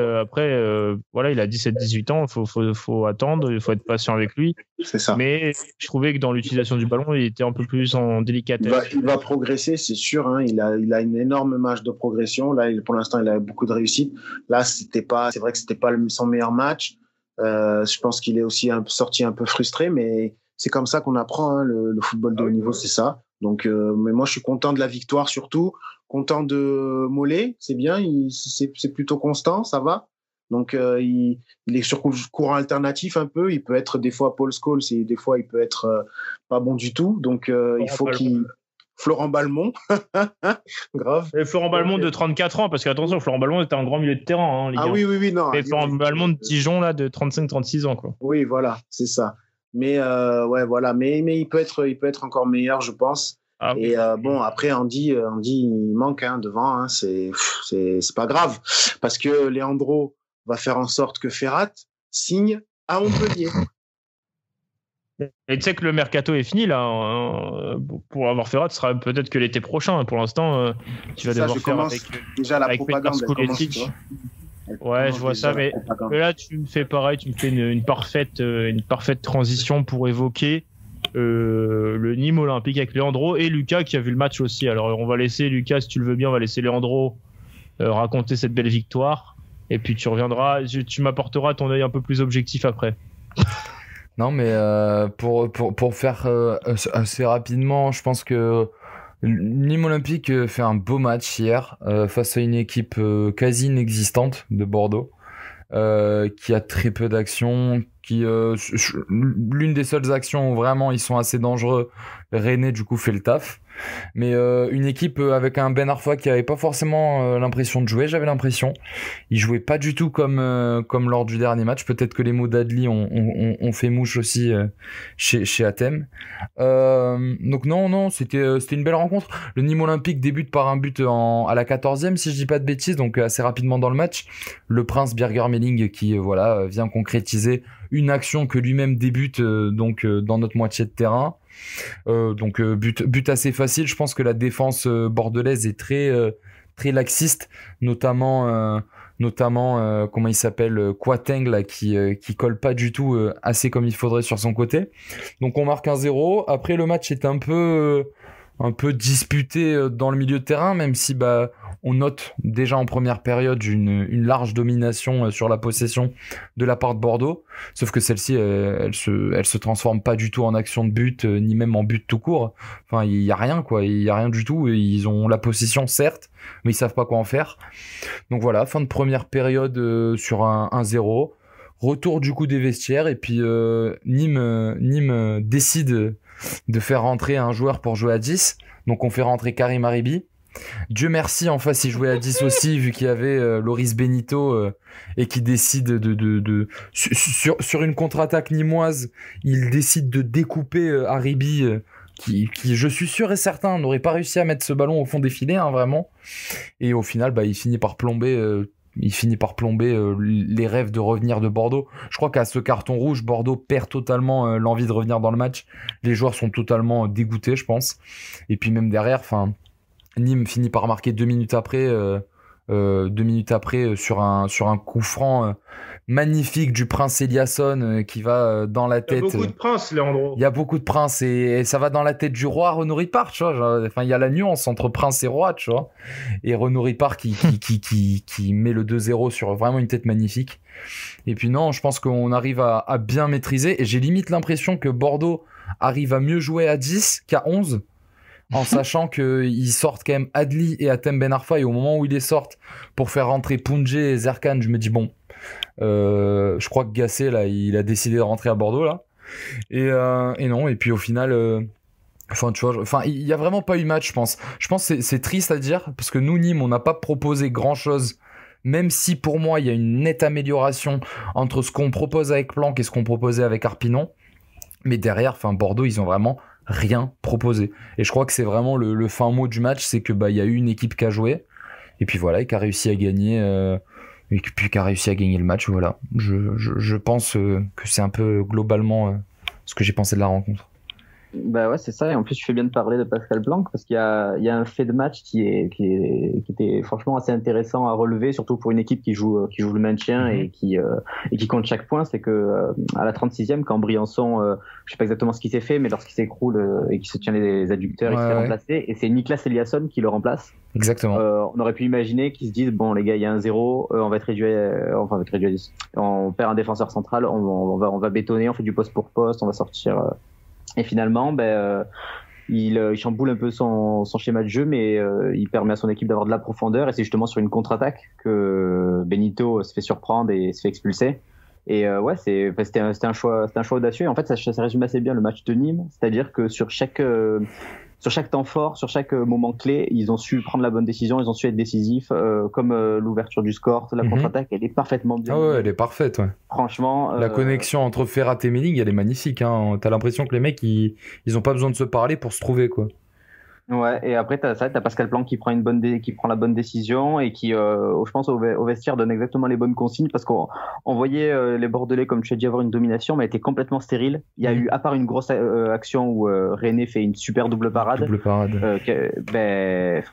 voilà, il a 17-18 ans, faut attendre, il faut être patient avec lui. C'est ça. Mais je trouvais que dans l'utilisation du ballon, il était un peu plus en délicatesse. Il va progresser, c'est sûr. Hein. Il a une énorme marge de progression. Là, pour l'instant, il a beaucoup de réussite. Là, c'est vrai que c'était pas son meilleur match. Je pense qu'il est aussi sorti un peu frustré, mais c'est comme ça qu'on apprend. Hein, le football de haut niveau, c'est ça. Donc, mais moi, je suis content de la victoire surtout. Content de Mollet, c'est bien, c'est plutôt constant, ça va. Donc il est sur courant alternatif un peu, il peut être des fois Paul Scholes et des fois il peut être pas bon du tout. Donc il faut Florent Balmont, grave. Et Florent Balmont de 34 ans, parce qu'attention, Florent Balmont était un grand milieu de terrain. Hein, ah oui, non. Et Florent Balmont de Dijon là, de 35-36 ans quoi. Oui, voilà, c'est ça. Mais ouais, voilà, mais il peut être encore meilleur, je pense. Ah, et bon, après Andy il manque devant, hein, c'est pas grave parce que Leandro va faire en sorte que Ferrat signe à Montpellier. Et tu sais que le mercato est fini là, hein, pour avoir Ferrat, ce sera peut-être que l'été prochain. Pour l'instant, tu vas devoir faire avec déjà la propagande. Ouais, je vois ça, mais là tu me fais pareil, tu me fais une parfaite transition pour évoquer le Nîmes Olympique avec Leandro et Lucas qui a vu le match aussi. Alors on va laisser Lucas, si tu le veux bien, on va laisser Leandro raconter cette belle victoire et puis tu reviendras, tu m'apporteras ton œil un peu plus objectif après. Non mais pour faire assez rapidement, je pense que Nîmes Olympique fait un beau match hier face à une équipe quasi inexistante de Bordeaux. Qui a très peu d'actions, l'une des seules actions où vraiment ils sont assez dangereux, René du coup fait le taf, mais une équipe avec un Ben Arfa qui avait pas forcément l'impression de jouer, j'avais l'impression, il jouait pas du tout comme lors du dernier match, peut-être que les mots d'Adli ont fait mouche aussi chez Athème, donc non c'était une belle rencontre. Le Nîmes Olympique débute par un but à la 14e si je dis pas de bêtises, donc assez rapidement dans le match, le Prince Birger-Meling qui vient concrétiser une action que lui-même débute dans notre moitié de terrain. But assez facile. Je pense que la défense bordelaise est très laxiste, notamment comment il s'appelle, Kouateng là, qui colle pas du tout assez comme il faudrait sur son côté. Donc on marque 1-0. Après le match est un peu disputé dans le milieu de terrain, même si on note déjà en première période une large domination sur la possession de la part de Bordeaux, sauf que celle-ci elle se transforme pas du tout en action de but ni même en but tout court. Enfin il y a rien du tout, ils ont la possession certes mais ils savent pas quoi en faire. Donc voilà, fin de première période sur un 1-0, retour du coup des vestiaires et puis Nîmes décide de faire rentrer un joueur pour jouer à 10, donc on fait rentrer Karim Haribi. Dieu merci, en face il jouait à 10 aussi vu qu'il y avait Loris Benito et qui décide sur une contre-attaque nîmoise, il décide de découper Haribi qui je suis sûr et certain n'aurait pas réussi à mettre ce ballon au fond des filets vraiment, et au final il finit par plomber les rêves de revenir de Bordeaux. Je crois qu'à ce carton rouge, Bordeaux perd totalement l'envie de revenir dans le match. Les joueurs sont totalement dégoûtés, je pense. Et puis même derrière, Nîmes finit par marquer 2 minutes après sur un coup franc magnifique du Prince Eliasson qui va dans la tête. Il y a beaucoup de princes, Leandro. Il y a beaucoup de princes et ça va dans la tête du roi Renaud Ripart, tu vois. Enfin, il y a la nuance entre prince et roi, tu vois. Et Renaud Ripart qui met le 2-0 sur vraiment une tête magnifique. Et puis non, je pense qu'on arrive à bien maîtriser et j'ai limite l'impression que Bordeaux arrive à mieux jouer à 10 qu'à 11. En sachant qu'ils sortent quand même Adli et Athème Ben Arfa, et au moment où ils les sortent pour faire rentrer Poundje et Zerkan, je me dis bon, je crois que Gasset là, il a décidé de rentrer à Bordeaux là, et non, et puis au final, tu vois, il y a vraiment pas eu match, je pense que c'est triste à dire parce que nous Nîmes on n'a pas proposé grand chose, même si pour moi il y a une nette amélioration entre ce qu'on propose avec Planck et ce qu'on proposait avec Arpinon, mais derrière, Bordeaux ils ont vraiment rien proposé. Et je crois que c'est vraiment le fin mot du match, c'est que il y a eu une équipe qui a joué et puis voilà, et qui a réussi à gagner le match. Voilà. Je pense que c'est un peu globalement ce que j'ai pensé de la rencontre. Bah ouais, c'est ça. Et en plus, tu fais bien de parler de Pascal Blanc parce qu'il y a un fait de match qui était franchement assez intéressant à relever, surtout pour une équipe qui joue le maintien et qui compte chaque point. C'est que à la 36e, quand Briançon, je sais pas exactement ce qui s'est fait, mais lorsqu'il s'écroule et qu'il se tient les adducteurs, il se fait remplacer. Et c'est Niklas Eliasson qui le remplace. Exactement. On aurait pu imaginer qu'ils se disent bon les gars, il y a un 0, on va être réduit à 10. On perd un défenseur central, on va bétonner, on fait du poste pour poste, on va sortir. Et finalement, il chamboule un peu son schéma de jeu, mais il permet à son équipe d'avoir de la profondeur. Et c'est justement sur une contre-attaque que Benito se fait surprendre et se fait expulser. Et c'était un choix audacieux. Et en fait, ça résume assez bien le match de Nîmes, c'est-à-dire que sur chaque temps fort, sur chaque moment clé, ils ont su prendre la bonne décision, ils ont su être décisifs, comme l'ouverture du score, la contre-attaque, elle est parfaitement bien. Ah ouais, elle est parfaite, ouais. Franchement. La connexion entre Ferrat et Menig, elle est magnifique, hein. T'as l'impression que les mecs, ils ont pas besoin de se parler pour se trouver, quoi. Ouais, et après t'as Pascal Blanc qui prend la bonne décision et qui, je pense au vestiaire donne exactement les bonnes consignes parce qu'on voyait les Bordelais, comme tu as dit, avoir une domination, mais elle était complètement stérile. Il y a eu, à part une grosse action où René fait une super double parade.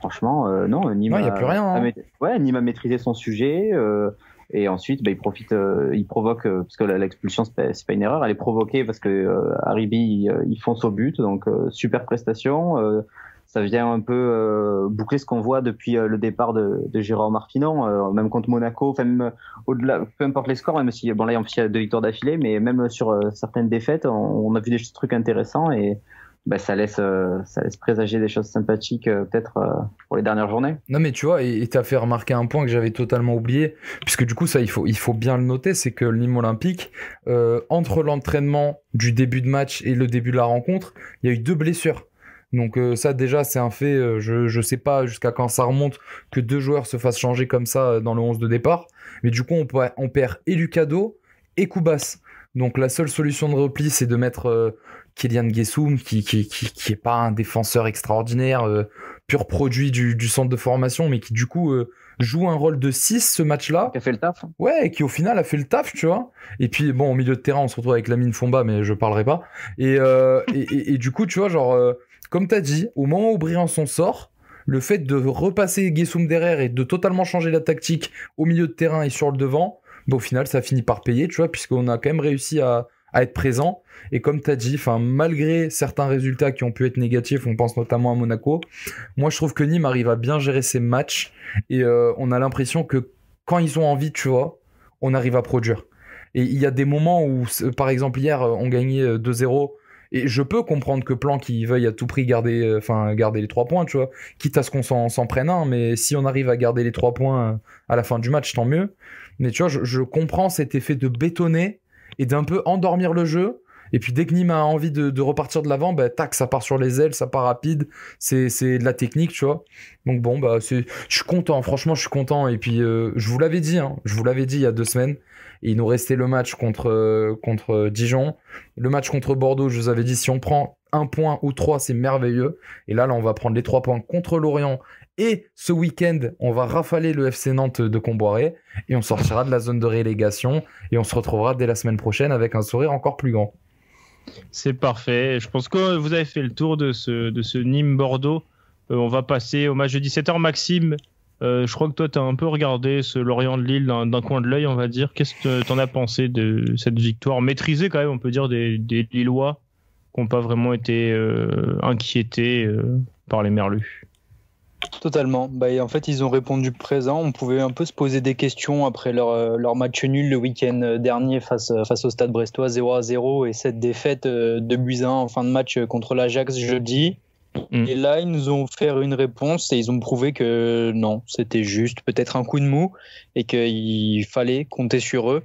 Franchement, non, Nîmes. Non, il y a plus rien. Hein. Nîmes a maîtrisé son sujet. Et ensuite, il provoque, parce que l'expulsion, c'est pas une erreur, elle est provoquée parce que Haribi, il fonce au but, donc super prestation. Ça vient un peu boucler ce qu'on voit depuis le départ de Gérard Martinon, même contre Monaco, enfin même au-delà, peu importe les scores, même si bon là il y a 2 victoires d'affilée, mais même sur certaines défaites, on a vu des trucs intéressants et ça laisse présager des choses sympathiques peut-être pour les dernières journées. Non mais tu vois, et t'as fait remarquer un point que j'avais totalement oublié, puisque du coup ça il faut bien le noter, c'est que le Nîmes Olympique, entre l'entraînement du début de match et le début de la rencontre, il y a eu 2 blessures. Donc ça déjà c'est un fait, je sais pas jusqu'à quand ça remonte que 2 joueurs se fassent changer comme ça dans le 11 de départ, mais du coup on perd et Lucado et Koubas. Donc la seule solution de repli c'est de mettre Kylian Guessoum qui est pas un défenseur extraordinaire, pur produit du centre de formation, mais qui du coup joue un rôle de 6 ce match-là. Qui a fait le taf. Ouais, et qui au final a fait le taf, tu vois. Et puis bon, au milieu de terrain on se retrouve avec Lamine Fomba, mais je parlerai pas. Et du coup tu vois genre... comme tu as dit, au moment où Briançon sort, le fait de repasser Guessoum derrière et de totalement changer la tactique au milieu de terrain et sur le devant, au final, ça finit par payer, tu vois, puisqu'on a quand même réussi à être présent. Et comme tu as dit, malgré certains résultats qui ont pu être négatifs, on pense notamment à Monaco, moi je trouve que Nîmes arrive à bien gérer ses matchs et on a l'impression que quand ils ont envie, tu vois, on arrive à produire. Et il y a des moments où, par exemple hier, on gagnait 2-0. Et je peux comprendre que Plan qui veuille à tout prix garder les 3 points, tu vois, quitte à ce qu'on s'en prenne un, mais si on arrive à garder les 3 points à la fin du match, tant mieux. Mais tu vois, je comprends cet effet de bétonner et d'un peu endormir le jeu. Et puis dès que Nîmes a envie de repartir de l'avant, tac, ça part sur les ailes, ça part rapide, c'est de la technique, tu vois. Donc bon, je suis content, franchement, je suis content. Et puis je vous l'avais dit il y a 2 semaines. Et il nous restait le match contre Dijon. Le match contre Bordeaux, je vous avais dit, si on prend 1 point ou 3, c'est merveilleux. Et là, on va prendre les 3 points contre Lorient. Et ce week-end, on va rafaler le FC Nantes de Comboiré. Et on sortira de la zone de relégation. Et on se retrouvera dès la semaine prochaine avec un sourire encore plus grand. C'est parfait. Je pense que vous avez fait le tour de ce Nîmes-Bordeaux. On va passer au match de 17h. Maxime, je crois que toi, tu as un peu regardé ce Lorient de Lille d'un coin de l'œil, on va dire. Qu'est-ce que tu en as pensé de cette victoire maîtrisée, quand même, on peut dire, des Lillois qui n'ont pas vraiment été inquiétés par les Merlus? Totalement. En fait, ils ont répondu présent. On pouvait un peu se poser des questions après leur match nul le week-end dernier face au Stade Brestois, 0-0, et cette défaite de buts à 1 en fin de match contre l'Ajax jeudi. Et là, ils nous ont fait une réponse et ils ont prouvé que non, c'était juste peut-être un coup de mou et qu'il fallait compter sur eux.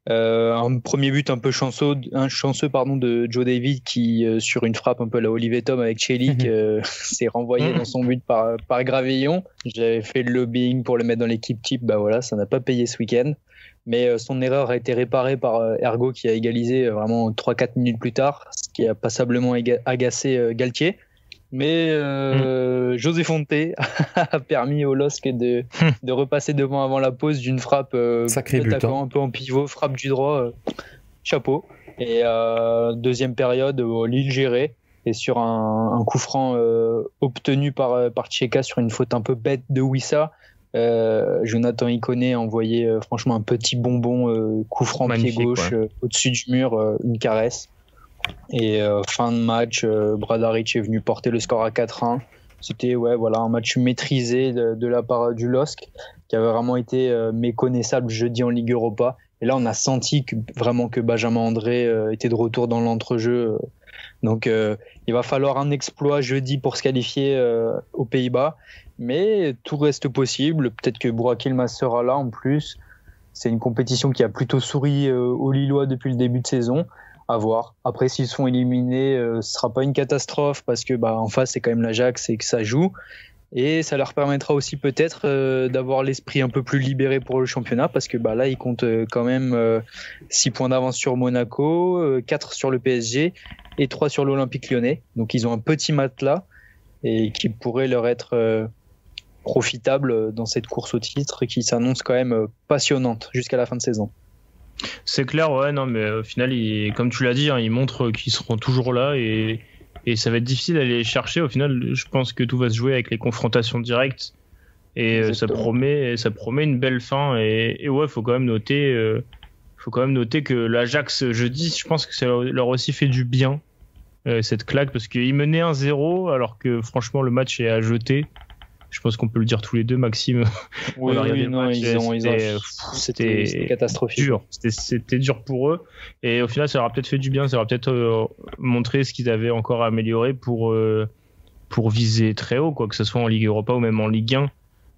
Un premier but un peu chanceux de Joe David qui, sur une frappe un peu à la Olivier Tom avec Chelik, s'est renvoyé dans son but par Gravillon. J'avais fait le lobbying pour le mettre dans l'équipe type, ça n'a pas payé ce week-end. Mais son erreur a été réparée par Ergo qui a égalisé vraiment 3-4 minutes plus tard, ce qui a passablement agacé Galtier. Mais José Fonté a permis au LOSC de repasser devant avant la pause d'une frappe sacré but, un peu en pivot, frappe du droit, chapeau. Et deuxième période, Lille gérée. et sur un coup franc obtenu par Tcheka sur une faute un peu bête de Wissa, Jonathan Iconé a envoyé franchement un petit bonbon coup franc pied gauche au-dessus du mur, une caresse. Et fin de match, Bradaric est venu porter le score à 4-1. C'était un match maîtrisé de la part du LOSC qui avait vraiment été méconnaissable jeudi en Ligue Europa. Et là, on a senti vraiment que Benjamin André était de retour dans l'entrejeu. Donc, il va falloir un exploit jeudi pour se qualifier aux Pays-Bas. Mais tout reste possible. Peut-être que Burak Yilmaz sera là en plus. C'est une compétition qui a plutôt souri aux Lillois depuis le début de saison. À voir. Après, s'ils sont éliminés, ce sera pas une catastrophe parce que en face, c'est quand même l'Ajax et que ça joue. Et ça leur permettra aussi peut-être d'avoir l'esprit un peu plus libéré pour le championnat parce que là, ils comptent quand même 6 points d'avance sur Monaco, 4 sur le PSG et 3 sur l'Olympique Lyonnais. Donc, ils ont un petit matelas et qui pourrait leur être profitable dans cette course au titre qui s'annonce quand même passionnante jusqu'à la fin de saison. C'est clair, mais au final, comme tu l'as dit, ils montrent qu'ils seront toujours là et ça va être difficile d'aller les chercher. Au final, je pense que tout va se jouer avec les confrontations directes et ça promet une belle fin. Et faut quand même noter que l'Ajax jeudi, je pense que ça leur aussi fait du bien cette claque parce qu'ils menaient 1-0 alors que franchement le match est à jeter. Je pense qu'on peut le dire tous les deux, Maxime. C'était catastrophique. C'était dur pour eux. Et au final, ça leur a peut-être fait du bien. Ça leur a peut-être montré ce qu'ils avaient encore à améliorer pour viser très haut, que ce soit en Ligue Europa ou même en Ligue 1.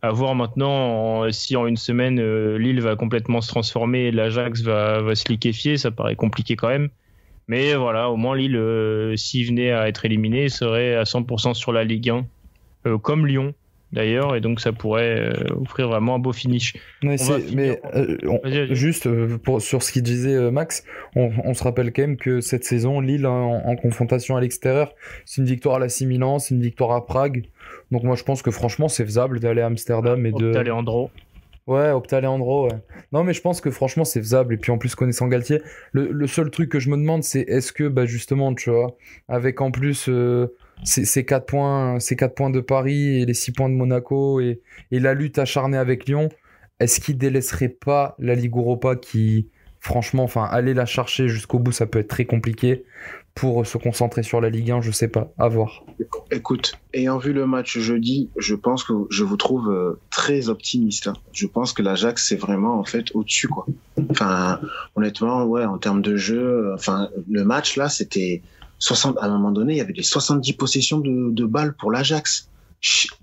À voir maintenant si en une semaine, Lille va complètement se transformer et l'Ajax va se liquéfier. Ça paraît compliqué quand même. Mais voilà, au moins Lille, s'il venait à être éliminé, serait à 100% sur la Ligue 1, comme Lyon. D'ailleurs, et donc ça pourrait offrir vraiment un beau finish. Juste sur ce qu'il disait Max, on se rappelle quand même que cette saison, Lille en confrontation à l'extérieur, c'est une victoire à l'AC Milan, c'est une victoire à Prague. Donc moi je pense que franchement c'est faisable d'aller à Amsterdam et de... Opta-Leandro. Ouais, Opta-Leandro, ouais. Non mais je pense que franchement c'est faisable. Et puis en plus connaissant Galtier, le seul truc que je me demande c'est est-ce que justement tu vois, avec en plus... ces 4 points de Paris et les 6 points de Monaco et la lutte acharnée avec Lyon, est-ce qu'ils délaisseraient pas la Ligue Europa qui, franchement, aller la chercher jusqu'au bout, ça peut être très compliqué pour se concentrer sur la Ligue 1, je sais pas, à voir. Écoute, ayant vu le match jeudi, je pense que je vous trouve très optimiste. Je pense que l'Ajax, c'est vraiment en fait au-dessus, quoi. Enfin, honnêtement, en termes de jeu, le match là, c'était... à un moment donné, il y avait des 70 possessions de balles pour l'Ajax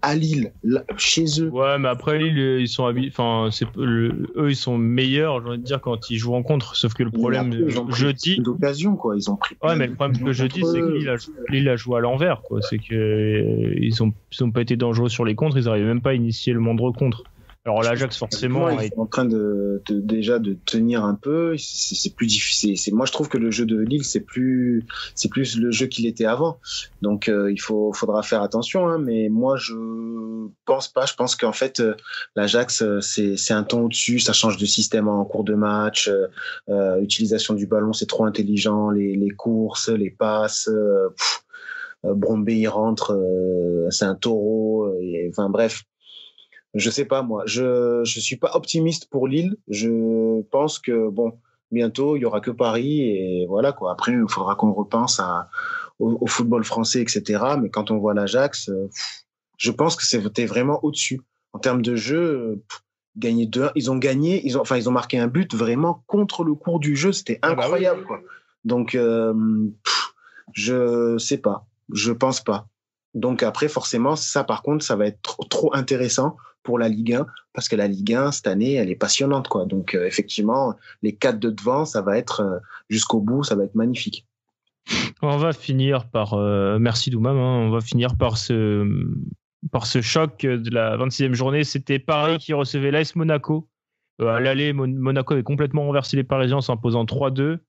à Lille, chez eux. Ouais, mais après Lille, ils sont eux, ils sont meilleurs, j'ai envie de dire, quand ils jouent en contre. Sauf que le problème jeudi, d'occasion, quoi. Ils ont pris. Ouais, mais le problème que jeudi, c'est que Lille a joué à l'envers, quoi. C'est que ils ont pas été dangereux sur les contres. Ils n'arrivaient même pas à initier le moindre contre. Alors l'Ajax forcément ils sont en train déjà de tenir un peu, c'est plus difficile. Moi je trouve que le jeu de Lille c'est plus le jeu qu'il était avant. Donc faudra faire attention mais moi je pense pas, je pense qu'en fait l'Ajax c'est un ton au-dessus, ça change de système en cours de match, utilisation du ballon, c'est trop intelligent, les courses, les passes, Brombé il rentre, c'est un taureau bref. Je sais pas, moi. Je suis pas optimiste pour Lille. Je pense que, bientôt, il y aura que Paris et voilà, quoi. Après, il faudra qu'on repense au football français, etc. Mais quand on voit l'Ajax, je pense que c'était vraiment au-dessus. En termes de jeu, gagner 2-1, ils ont marqué un but vraiment contre le cours du jeu. C'était incroyable, quoi. Donc, je sais pas. Je pense pas. Donc après, forcément, ça, par contre, ça va être trop intéressant pour la Ligue 1, parce que la Ligue 1, cette année, elle est passionnante, quoi. Donc, effectivement, les 4 de devant, ça va être, jusqu'au bout, ça va être magnifique. On va finir par, merci Doumam, on va finir par ce choc de la 26e journée. C'était Paris qui recevait l'AS Monaco. À l'aller, Monaco avait complètement renversé les Parisiens en s'imposant 3-2.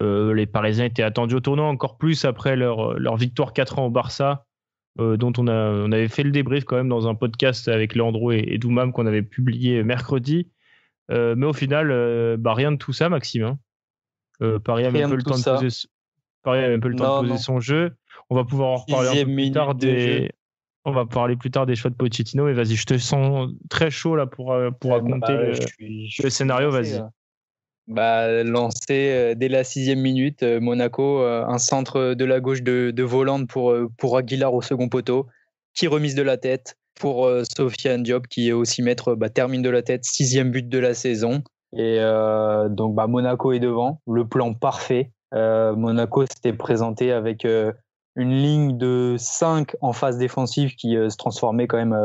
Les Parisiens étaient attendus au tournoi encore plus après leur victoire 4-1 au Barça. Dont on avait fait le débrief quand même dans un podcast avec Leandro et Doumam qu'on avait publié mercredi. Mais au final, rien de tout ça, Maxime. Paris a même peu le temps de poser son jeu. On va pouvoir en reparler un peu plus tard on va parler plus tard des choix de Pochettino. Mais vas-y, je te sens très chaud là pour raconter le scénario. Vas-y. Lancé dès la 6e minute, Monaco, un centre de la gauche de Volande pour Aguilar au second poteau, qui remise de la tête pour Sofiane Diop, qui est aussi maître, termine de la tête, 6e but de la saison. Et donc Monaco est devant, le plan parfait. Monaco s'était présenté avec une ligne de 5 en phase défensive qui se transformait quand même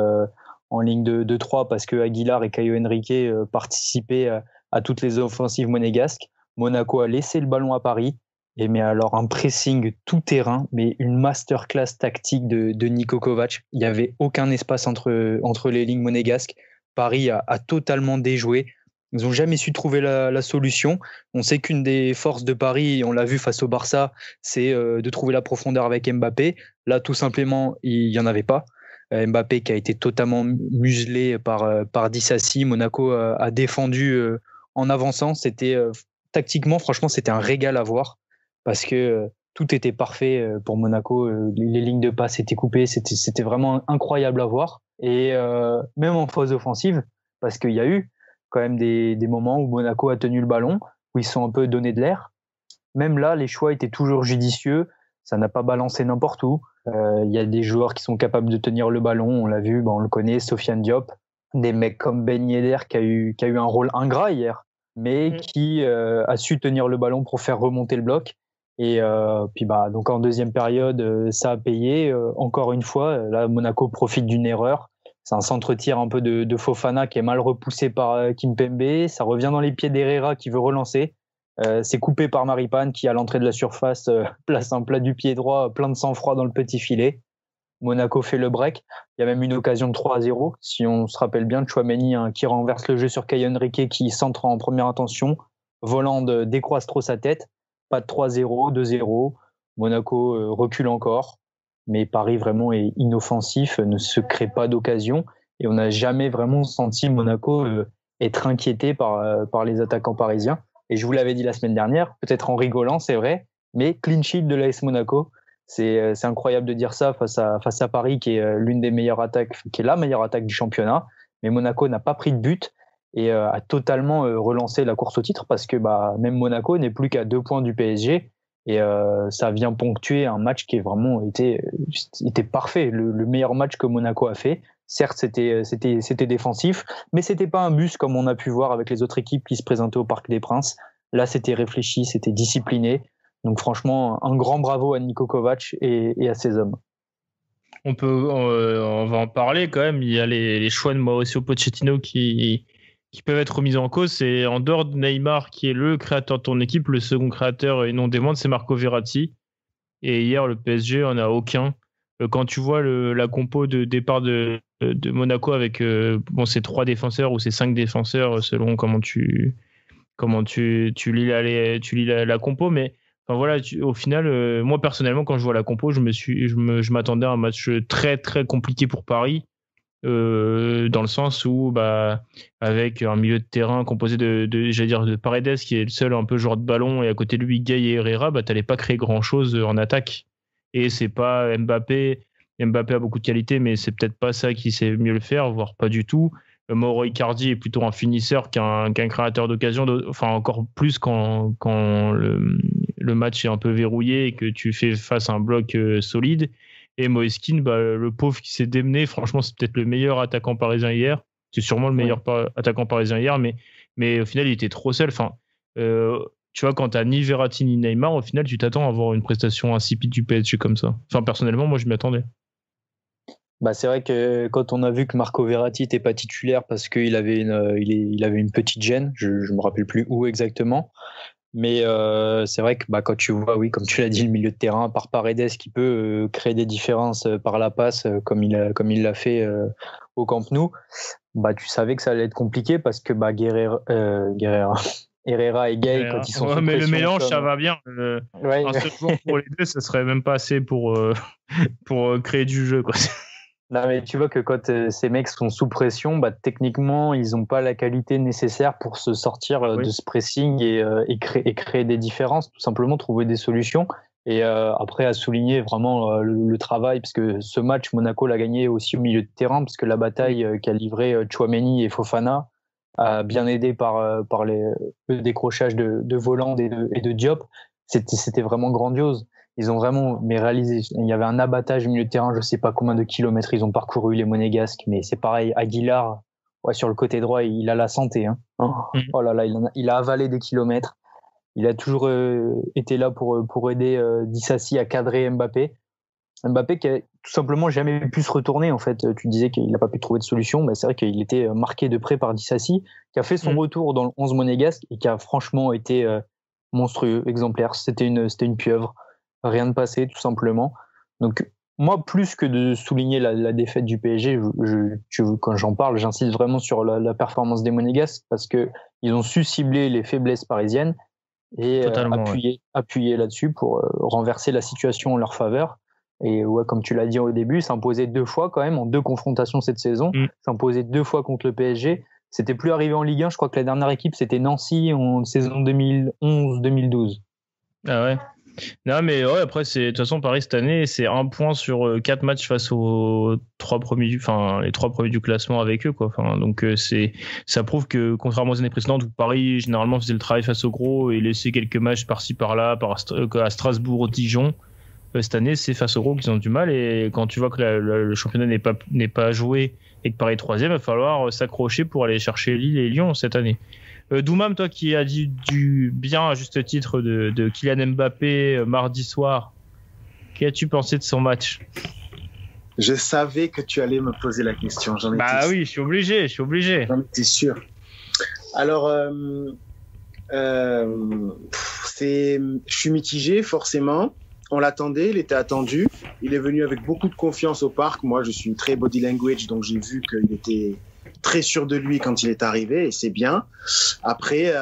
en ligne de 3 parce que Aguilar et Caio Henrique participaient à toutes les offensives monégasques. Monaco a laissé le ballon à Paris, mais alors un pressing tout terrain, mais une masterclass tactique de Niko Kovac. Il n'y avait aucun espace entre les lignes monégasques. Paris a totalement déjoué. Ils n'ont jamais su trouver la solution. On sait qu'une des forces de Paris, on l'a vu face au Barça, c'est de trouver la profondeur avec Mbappé. Là, tout simplement, il n'y en avait pas. Mbappé qui a été totalement muselé par Dissassi. Monaco a défendu en avançant. C'était tactiquement, franchement, c'était un régal à voir parce que tout était parfait pour Monaco. Les lignes de passe étaient coupées. C'était vraiment incroyable à voir. Et même en phase offensive, parce qu'il y a eu quand même des moments où Monaco a tenu le ballon, où ils sont un peu donné de l'air. Même là, les choix étaient toujours judicieux. Ça n'a pas balancé n'importe où. Il y a des joueurs qui sont capables de tenir le ballon. On l'a vu, on le connaît, Sofiane Diop. Des mecs comme Ben Yedder qui a eu un rôle ingrat hier, mais qui a su tenir le ballon pour faire remonter le bloc. Et puis donc en deuxième période, ça a payé. Encore une fois, là, Monaco profite d'une erreur. C'est un centre-tir un peu de Fofana qui est mal repoussé par Kimpembe. Ça revient dans les pieds d'Herrera qui veut relancer. C'est coupé par Maripane qui, à l'entrée de la surface, place un plat du pied droit plein de sang-froid dans le petit filet. Monaco fait le break. Il y a même une occasion de 3-0. Si on se rappelle bien, Tchouaméni qui renverse le jeu sur Caio Henrique qui centre en première intention. Volande décroise trop sa tête. Pas de 3-0, 2-0. Monaco recule encore. Mais Paris vraiment est inoffensif, ne se crée pas d'occasion. Et on n'a jamais vraiment senti Monaco être inquiété par les attaquants parisiens. Et je vous l'avais dit la semaine dernière, peut-être en rigolant, c'est vrai, mais clean sheet de l'AS Monaco. C'est incroyable de dire ça face à Paris, qui est l'une des meilleures attaques, qui est la meilleure attaque du championnat. Mais Monaco n'a pas pris de but et a totalement relancé la course au titre parce que même Monaco n'est plus qu'à 2 points du PSG. Et ça vient ponctuer un match qui est vraiment était parfait, le meilleur match que Monaco a fait. Certes, c'était défensif, mais c'était pas un bus comme on a pu voir avec les autres équipes qui se présentaient au Parc des Princes. Là, c'était réfléchi, c'était discipliné. Donc franchement, un grand bravo à Niko Kovac et à ses hommes. On va en parler quand même. Il y a les choix de Mauricio Pochettino qui peuvent être remis en cause. C'est en dehors de Neymar, qui est le créateur de ton équipe, le second créateur et non des moindres, c'est Marco Verratti. Et hier, le PSG en a aucun. Quand tu vois la compo de départ de Monaco avec ces 3 défenseurs ou ces 5 défenseurs selon comment tu lis la compo, mais enfin voilà, au final, moi personnellement, quand je vois la compo, je m'attendais à un match très très compliqué pour Paris. Dans le sens où avec un milieu de terrain composé de Paredes qui est le seul un peu joueur de ballon et à côté de lui Gay et Herrera, t'allais pas créer grand chose en attaque. Et c'est pas Mbappé a beaucoup de qualité, mais c'est peut-être pas ça qui sait mieux le faire, voire pas du tout. Mauro Icardi est plutôt un finisseur qu'un créateur d'occasion, enfin encore plus quand le match est un peu verrouillé et que tu fais face à un bloc solide. Et Moïse Kean, le pauvre qui s'est démené, franchement, c'est peut-être le meilleur attaquant parisien hier. C'est sûrement le meilleur attaquant parisien hier, mais au final, il était trop seul. Enfin, tu vois, quand t'as ni Verratti ni Neymar, au final, tu t'attends à avoir une prestation insipide du PSG comme ça. Enfin, personnellement, moi, je m'y attendais. C'est vrai que quand on a vu que Marco Verratti n'était pas titulaire parce qu'il avait une petite gêne, je ne me rappelle plus où exactement. Mais c'est vrai que quand tu vois, oui, comme tu l'as dit, le milieu de terrain par Paredes qui peut créer des différences par la passe comme il l'a fait au Camp Nou, tu savais que ça allait être compliqué parce que Herrera et Gay, quand ils sont sous mais pression, le mélange, ça va bien. Un seul joueur pour les deux, ça serait même pas assez pour créer du jeu, quoi. Non, mais tu vois que quand ces mecs sont sous pression, techniquement, ils n'ont pas la qualité nécessaire pour se sortir de ce pressing et créer des différences, tout simplement trouver des solutions. Et après, à souligner vraiment le travail, parce que ce match, Monaco l'a gagné aussi au milieu de terrain, parce que la bataille qu'a livré Tchouaméni et Fofana, bien aidé par le décrochage de Voland et de Diop, c'était vraiment grandiose. Ils ont vraiment réalisé. Il y avait un abattage au milieu de terrain, je sais pas combien de kilomètres ils ont parcouru, les Monégasques, mais c'est pareil. Aguilar, sur le côté droit, il a la santé. Hein. Oh là là, il a avalé des kilomètres. Il a toujours été là pour aider Dissassi à cadrer Mbappé. Mbappé qui a tout simplement jamais pu se retourner, en fait. Tu disais qu'il n'a pas pu trouver de solution. Mais c'est vrai qu'il était marqué de près par Dissassi, qui a fait son retour dans le 11 monégasque et qui a franchement été monstrueux, exemplaire. C'était une pieuvre. Rien de passé, tout simplement. Donc, moi, plus que de souligner la défaite du PSG, quand j'en parle, j'insiste vraiment sur la performance des Monégasques parce qu'ils ont su cibler les faiblesses parisiennes et appuyer là-dessus pour renverser la situation en leur faveur. Et comme tu l'as dit au début, s'imposer 2 fois quand même en 2 confrontations cette saison, s'imposer 2 fois contre le PSG. C'était plus arrivé en Ligue 1, je crois que la dernière équipe c'était Nancy en saison 2011-2012. Ah ouais. Non mais ouais, après de toute façon Paris cette année c'est 1 point sur 4 matchs face aux les 3 premiers du classement avec eux quoi. Donc ça prouve que contrairement aux années précédentes où Paris généralement faisait le travail face aux gros et laissait quelques matchs par-ci par-là à Strasbourg, Dijon, cette année c'est face aux gros qu'ils ont du mal et quand tu vois que le championnat n'est pas joué et que Paris est 3e, il va falloir s'accrocher pour aller chercher Lille et Lyon cette année. Doumam, toi qui as dit du bien à juste titre de Kylian Mbappé mardi soir, qu'as-tu pensé de son match? Je savais que tu allais me poser la question. Oui, je suis obligé. J'en étais sûr. Alors, je suis mitigé, forcément. On l'attendait, il était attendu. Il est venu avec beaucoup de confiance au parc. Moi, je suis très body language, donc j'ai vu qu'il était très sûr de lui quand il est arrivé, et c'est bien. Après,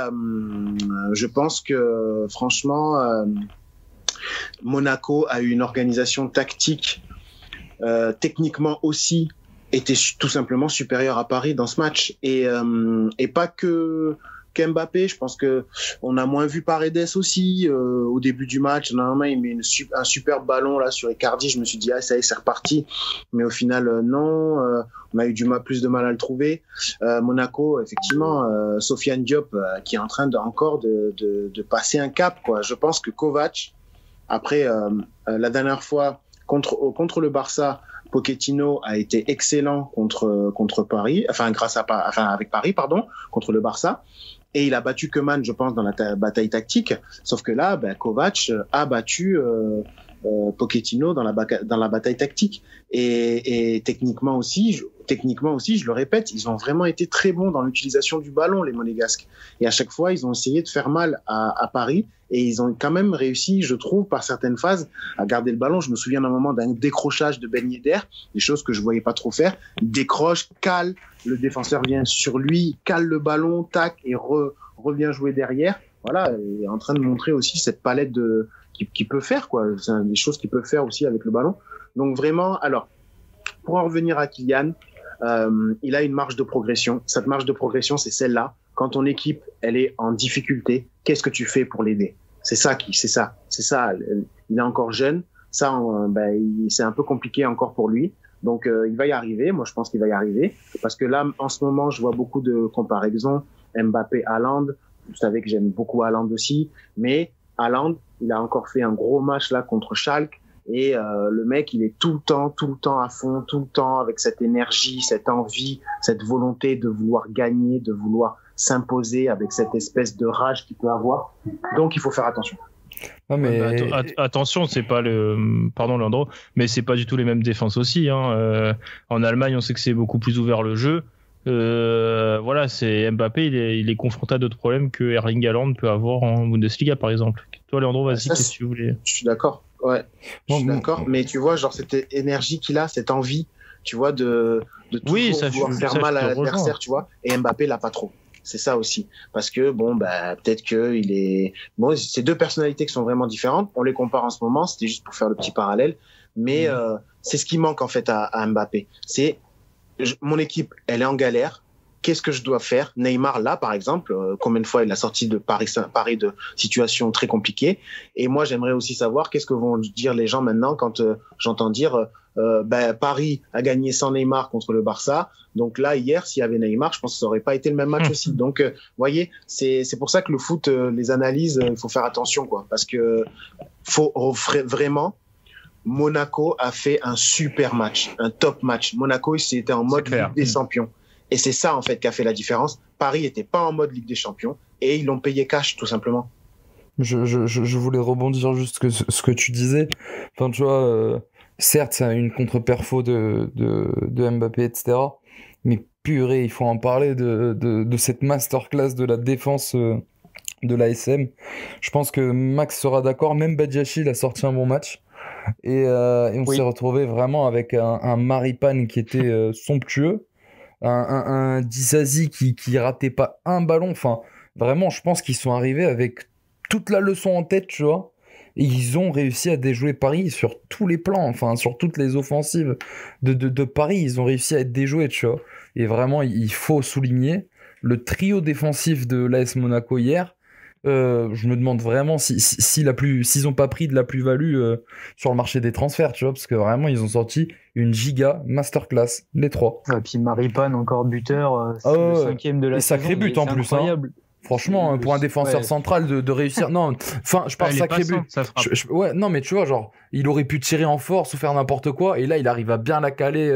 je pense que, franchement, Monaco a eu une organisation tactique, techniquement aussi, était tout simplement supérieure à Paris dans ce match. Et pas qu'Mbappé, je pense que on a moins vu Paredes aussi au début du match. Normalement, il met un super ballon là sur Icardi. Je me suis dit ça y est, c'est reparti. Mais au final, non. On a eu plus de mal à le trouver. Monaco, effectivement, Sofiane Diop qui est en train de passer un cap, quoi. Je pense que Kovac, après la dernière fois contre le Barça, Pochettino a été excellent contre Paris, avec Paris, contre le Barça. Et il a battu Koeman, je pense, dans la bataille tactique. Sauf que là, Kovac a battu Pochettino dans la bataille tactique. Et techniquement aussi, je le répète, ils ont vraiment été très bons dans l'utilisation du ballon, les Monégasques. Et à chaque fois, ils ont essayé de faire mal à Paris. Et ils ont quand même réussi, je trouve, par certaines phases, à garder le ballon. Je me souviens d'un moment d'un décrochage de Ben Yedder, des choses que je voyais pas trop faire. Il décroche, cale, le défenseur vient sur lui, cale le ballon, tac, et revient jouer derrière. Voilà, il est en train de montrer aussi cette palette qui peut faire, quoi. C'est des choses qu'il peut faire aussi avec le ballon. Donc vraiment, alors, pour en revenir à Kylian, il a une marge de progression. Cette marge de progression, c'est celle-là. Quand ton équipe, elle est en difficulté, qu'est-ce que tu fais pour l'aider? C'est ça. Il est encore jeune. Ça, c'est un peu compliqué encore pour lui. Donc, il va y arriver. Moi, je pense qu'il va y arriver. Parce que là, en ce moment, je vois beaucoup de comparaisons. Mbappé-Haaland. Vous savez que j'aime beaucoup Haaland aussi. Mais Haaland, il a encore fait un gros match là contre Schalke. Et le mec, il est tout le temps à fond, tout le temps avec cette énergie, cette envie, cette volonté de vouloir gagner, de vouloir s'imposer avec cette espèce de rage qu'il peut avoir. Donc, il faut faire attention. Non, mais... attention, c'est pas pardon Leandro, mais c'est pas du tout les mêmes défenses aussi. En Allemagne, on sait que c'est beaucoup plus ouvert le jeu. Voilà, c'est Mbappé, il est confronté à d'autres problèmes que Erling Haaland peut avoir en Bundesliga, par exemple. Toi, Leandro, vas-y, qu'est-ce que tu voulais? Je suis d'accord. Ouais, je suis d'accord. Mais tu vois, genre cette énergie qu'il a, cette envie, tu vois, de toujours vouloir faire mal à l'adversaire, tu vois. Et Mbappé l'a pas trop. C'est ça aussi. Parce que peut-être que c'est 2 personnalités qui sont vraiment différentes. On les compare en ce moment. C'était juste pour faire le petit parallèle. Mais c'est ce qui manque en fait à Mbappé. C'est mon équipe, elle est en galère. qu'est-ce que je dois faire? Neymar, là, par exemple, combien de fois il a sorti de Paris de situations très compliquées? Et moi, j'aimerais aussi savoir qu'est-ce que vont dire les gens maintenant quand j'entends dire Paris a gagné sans Neymar contre le Barça. Donc là, hier, s'il y avait Neymar, je pense que ça aurait pas été le même match aussi. Donc, vous voyez, c'est pour ça que le foot, les analyses, il faut faire attention, quoi, parce que faut vraiment. Monaco a fait un super match, un top match. Monaco, c'était en mode Ligue des Champions. Et c'est ça, en fait, qui a fait la différence. Paris n'était pas en mode Ligue des Champions et ils l'ont payé cash, tout simplement. Je voulais rebondir juste ce que tu disais. Enfin, tu vois, certes, c'est une contre-perfo de Mbappé, etc. Mais purée, il faut en parler de cette masterclass de la défense de l'ASM. Je pense que Max sera d'accord. Même Badiachi, il a sorti un bon match. Et on s'est retrouvé vraiment avec un Maripane qui était somptueux, un Disasi qui ratait pas un ballon. Enfin, vraiment, je pense qu'ils sont arrivés avec toute la leçon en tête, tu vois. Et ils ont réussi à déjouer Paris sur tous les plans, enfin, sur toutes les offensives de Paris. Ils ont réussi à être déjoués, tu vois. Et vraiment, il faut souligner le trio défensif de l'AS Monaco hier. Je me demande vraiment s'ils ont pas pris de la plus-value sur le marché des transferts, tu vois, parce que vraiment ils ont sorti une giga masterclass, les trois. Et puis Maripane encore buteur, c'est le 5e de la saison. Sacré but en plus, incroyable. Franchement, pour un défenseur central de réussir, non, enfin, je parle sacré but. Ouais, non, mais tu vois, genre, il aurait pu tirer en force ou faire n'importe quoi, et là, il arrive à bien la caler,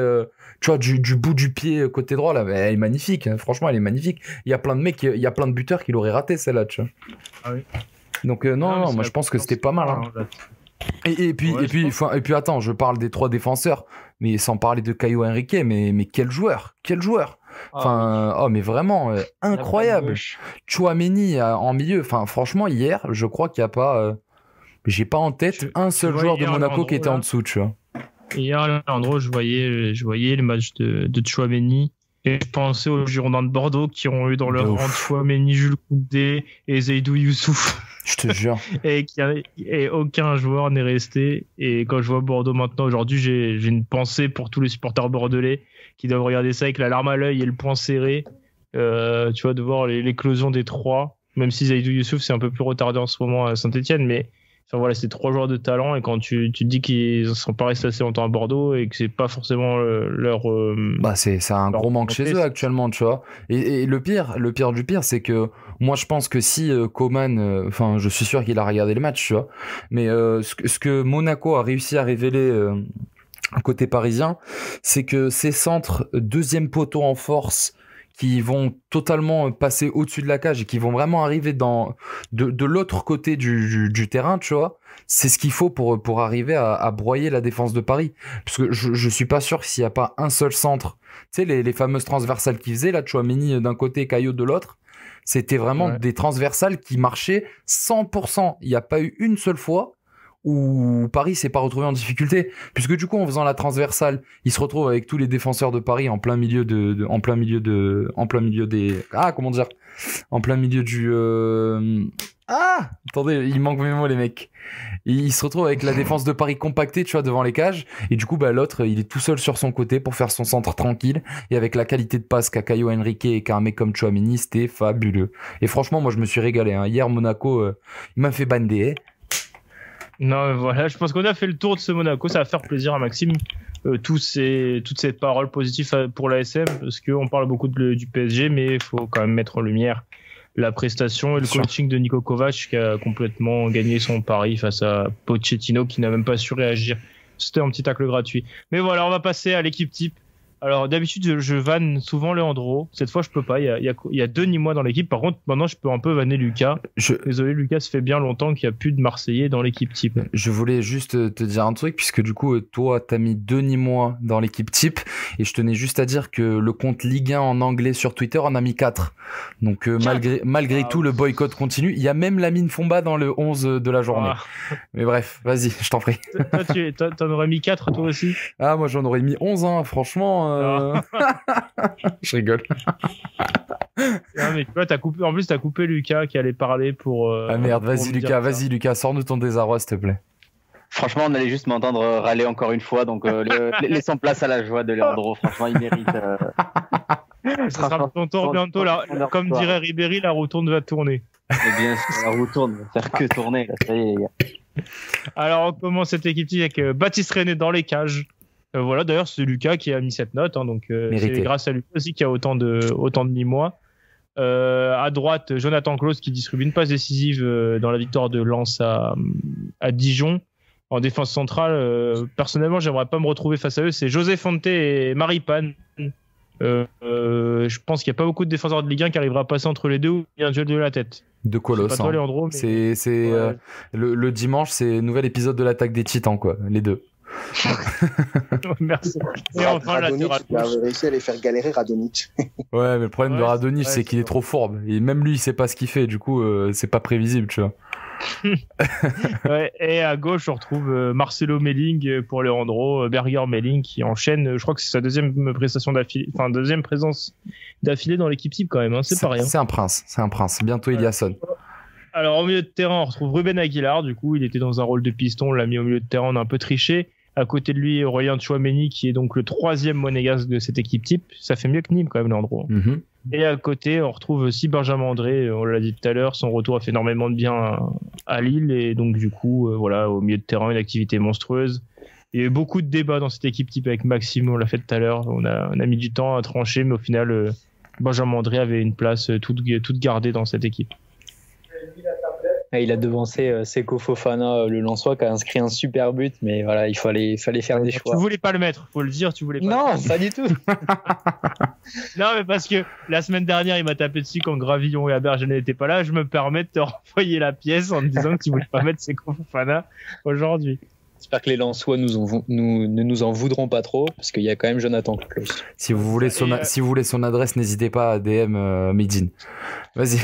tu vois, du bout du pied côté droit, là, elle est magnifique, hein. Franchement, elle est magnifique. Il y a plein de mecs, il y a plein de buteurs qui l'auraient raté, celle-là, tu vois. Ah oui. Donc, non, moi, je pense que c'était pas mal, hein. Et puis, attends, je parle des trois défenseurs, mais sans parler de Caio Henrique, mais quel joueur. Enfin, mais vraiment incroyable. Chouameni en milieu. Enfin, franchement, hier, je crois qu'il y a pas. J'ai pas en tête un seul joueur de Monaco qui était en dessous, tu vois. Hier, Leandro, je voyais le match de Chouameni et je pensais aux Girondins de Bordeaux qui ont eu dans leur rang Chouameni, Jules Koundé et Seydou Youssouf. Je te jure. et aucun joueur n'est resté. Et quand je vois Bordeaux maintenant, aujourd'hui, j'ai une pensée pour tous les supporters bordelais qui doivent regarder ça avec la larme à l'œil et le poing serré. Tu vois, de voir l'éclosion des trois, même si Seydou Youssouf c'est un peu plus retardé en ce moment à Saint-Etienne, mais enfin, voilà, c'est 3 joueurs de talent, et quand tu te dis qu'ils ne sont pas restés assez longtemps à Bordeaux et que c'est pas forcément leur c'est un gros manque chez eux actuellement, tu vois. Et le pire du pire, c'est que moi je pense que si Coman, enfin je suis sûr qu'il a regardé le match, tu vois, mais ce que Monaco a réussi à révéler côté parisien, c'est que ces centres deuxième poteau en force qui vont totalement passer au-dessus de la cage et qui vont vraiment arriver de l'autre côté du terrain, tu vois. C'est ce qu'il faut pour arriver à broyer la défense de Paris. Parce que je suis pas sûr que s'il y a pas un seul centre, tu sais, les fameuses transversales qu'ils faisaient, là, Chouameni d'un côté, Caio de l'autre, c'était vraiment des transversales qui marchaient 100%. Il n'y a pas eu une seule fois où Paris s'est pas retrouvé en difficulté, puisque du coup en faisant la transversale, il se retrouve avec tous les défenseurs de Paris en plein milieu en plein milieu du attendez, il manque mes mots les mecs. Il se retrouve avec la défense de Paris compactée, tu vois, devant les cages, et du coup l'autre il est tout seul sur son côté pour faire son centre tranquille, et avec la qualité de passe qu'a Caio Henrique et qu'a un mec comme Chouameni, c'était fabuleux. Et franchement moi je me suis régalé, hein. Hier Monaco il m'a fait bander. Non, voilà, je pense qu'on a fait le tour de ce Monaco. Ça va faire plaisir à Maxime, toutes ces paroles positives pour l'ASM, parce qu'on parle beaucoup du PSG, mais il faut quand même mettre en lumière la prestation et le coaching de Niko Kovac qui a complètement gagné son pari face à Pochettino qui n'a même pas su réagir. C'était un petit tacle gratuit. Mais voilà, on va passer à l'équipe type. Alors d'habitude je vanne souvent Leandro, cette fois je peux pas, il y a Denis moi dans l'équipe, par contre maintenant je peux un peu vanner Lucas. Désolé Lucas, ça fait bien longtemps qu'il n'y a plus de Marseillais dans l'équipe type. Je voulais juste te dire un truc, puisque du coup toi t'as mis Denis moi dans l'équipe type, et je tenais juste à dire que le compte Ligue 1 en anglais sur Twitter en a mis 4. Donc malgré tout le boycott continue, il y a même Lamine Fomba dans le 11 de la journée. Mais bref, vas-y, je t'en prie. Toi t'en aurais mis 4 toi aussi? Ah moi j'en aurais mis 11 hein, franchement. Je rigole. Non, mais tu vois, en plus t'as coupé Lucas qui allait parler pour. Ah merde, vas-y Lucas, sors-nous ton désarroi s'il te plaît. Franchement, on allait juste m'entendre râler encore une fois, donc laissons place à la joie de Leandro. Franchement, il mérite. Ça sera ton tour bientôt. Comme dirait Ribéry, la roue tourne va tourner. Et bien sûr, la roue tourne, va faire que tourner. Là. Ça y est, les gars. Alors, on commence cette équipe avec Baptiste René dans les cages. Voilà, d'ailleurs, c'est Lucas qui a mis cette note. Hein, donc, c'est grâce à lui aussi qu'il y a autant de mi-mois. À droite, Jonathan Clauss qui distribue une passe décisive dans la victoire de Lens à Dijon. En défense centrale, personnellement, j'aimerais pas me retrouver face à eux. C'est José Fonte et Maripane. Je pense qu'il n'y a pas beaucoup de défenseurs de Ligue 1 qui arrivera à passer entre les deux ou bien un duel de la tête. De colosse. C'est pas toi, Leandro, mais... le dimanche, c'est nouvel épisode de l'attaque des Titans, quoi. Les deux. Merci. Et enfin, Radonjic, tu as réussi à les faire galérer, Radonjic. Ouais, mais le problème de Radonjic, c'est qu'il est trop fourbe. Et même lui, il sait pas ce qu'il fait. Du coup, c'est pas prévisible, tu vois. Ouais, et à gauche, on retrouve Marcelo Melling pour Leandro, Berger Melling qui enchaîne. Je crois que c'est sa deuxième prestation d'affilée, enfin deuxième présence d'affilée dans l'équipe type quand même. Hein, c'est pas rien. C'est un prince. Bientôt Iliasson. Alors au milieu de terrain, on retrouve Ruben Aguilar. Du coup, il était dans un rôle de piston. On l'a mis au milieu de terrain. On a un peu triché. À côté de lui, Aurélien Tchouaméni qui est donc le troisième monégasque de cette équipe type. Ça fait mieux que Nîmes quand même, Leandro. Mm-hmm. Et à côté, on retrouve aussi Benjamin André. On l'a dit tout à l'heure, son retour a fait énormément de bien à Lille. Et donc, du coup, voilà, au milieu de terrain, une activité monstrueuse. Il y a eu beaucoup de débats dans cette équipe type avec Maxime. On l'a fait tout à l'heure. On a mis du temps à trancher, mais au final, Benjamin André avait une place toute gardée dans cette équipe. Il a devancé Seko Fofana, le Lensois, qui a inscrit un super but, mais voilà, il fallait faire des choix. Tu voulais pas le mettre, faut le dire, tu voulais pas. Non, pas du tout. Non, mais parce que la semaine dernière, il m'a tapé dessus quand Gravillon et Aberge n'étaient pas là. Je me permets de te renvoyer la pièce en te disant que tu voulais pas mettre Seko Fofana aujourd'hui. J'espère que les Lensois ne nous en voudront pas trop, parce qu'il y a quand même Jonathan Clauss. Si vous voulez son adresse, n'hésitez pas à DM Medine. Vas-y.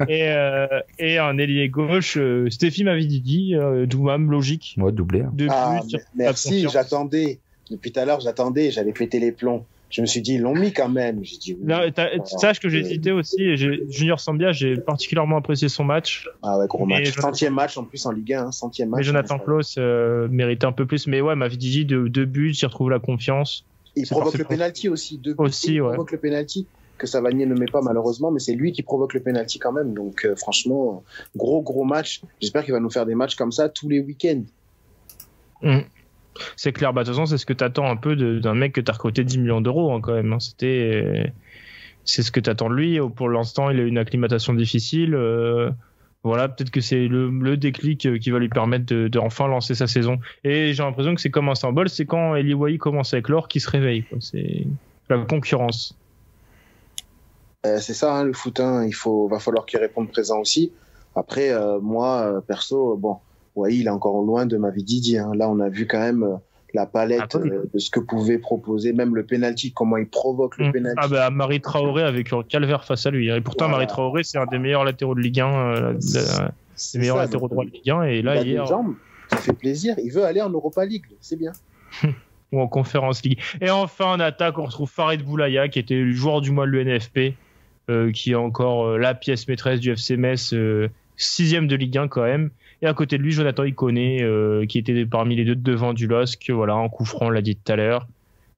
et un ailier gauche, Stéphie Mavididi, Doumam, logique. Ouais, doublé. Hein. Merci, j'attendais. Depuis tout à l'heure, j'allais péter les plombs. Je me suis dit, ils l'ont mis quand même. J'ai dit, sache que j'ai hésité aussi. Et Junior Sambia, j'ai particulièrement apprécié son match. Ah ouais, gros match. 100e match en plus en Ligue 1. 100e match. Mais Jonathan Clauss méritait un peu plus. Mais ouais, Mavididi, deux buts, il retrouve la confiance. Il provoque le penalty aussi. Il provoque le penalty que Savanier ne met pas malheureusement, mais c'est lui qui provoque le penalty quand même. Donc franchement, gros match. J'espère qu'il va nous faire des matchs comme ça tous les week-ends. C'est clair, de toute façon, c'est ce que t'attends un peu d'un mec que t'as recruté 10 millions d'euros hein, quand même. Hein. C'est ce que t'attends de lui. Pour l'instant, il a une acclimatation difficile. Voilà, peut-être que c'est le déclic qui va lui permettre de enfin lancer sa saison. Et j'ai l'impression que c'est comme un symbole, c'est quand Eli Wahi commence avec l'or qui se réveille. Quoi. C'est la concurrence. C'est ça, hein, le foot. Hein, va falloir qu'il réponde présent aussi. Après, moi, perso, Wahi, il est encore loin de Mavididi. Hein. Là, on a vu quand même la palette de ce que pouvait proposer, même le penalty, comment il provoque le penalty. Marie Traoré avec un calvaire face à lui. Et pourtant, voilà. Marie Traoré, c'est un des meilleurs latéraux de Ligue 1, des meilleurs latéraux droits de Ligue 1. Et là, il a des jambes, ça fait plaisir. Il veut aller en Europa League, c'est bien. Ou en Conference League. Et enfin, en attaque, on retrouve Farid Boulaya, qui était le joueur du mois de l'UNFP, qui est encore la pièce maîtresse du FC Metz, 6e de Ligue 1 quand même. Et à côté de lui, Jonathan Iconé, qui était parmi les deux devant du LOSC, voilà, en coup franc, on l'a dit tout à l'heure.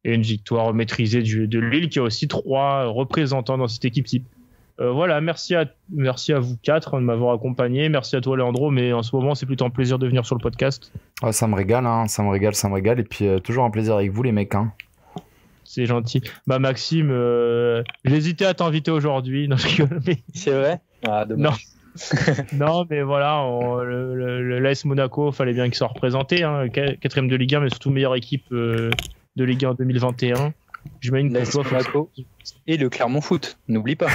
Et une victoire maîtrisée de Lille, qui a aussi 3 représentants dans cette équipe type. Voilà, merci à vous 4 de m'avoir accompagné. Merci à toi, Leandro, mais en ce moment, c'est plutôt un plaisir de venir sur le podcast. Ouais, ça me régale, hein, ça me régale. Et puis, toujours un plaisir avec vous, les mecs. Hein. C'est gentil. Maxime, j'hésitais à t'inviter aujourd'hui. Non, je rigole, mais... C'est vrai ? Ah, dommage. Non. Non, mais voilà, l'AS Monaco, fallait bien qu'il soit représenté, hein, 4e de Ligue 1, mais surtout meilleure équipe de Ligue 1 2021. J'imagine l'AS Monaco et le Clermont Foot, n'oublie pas.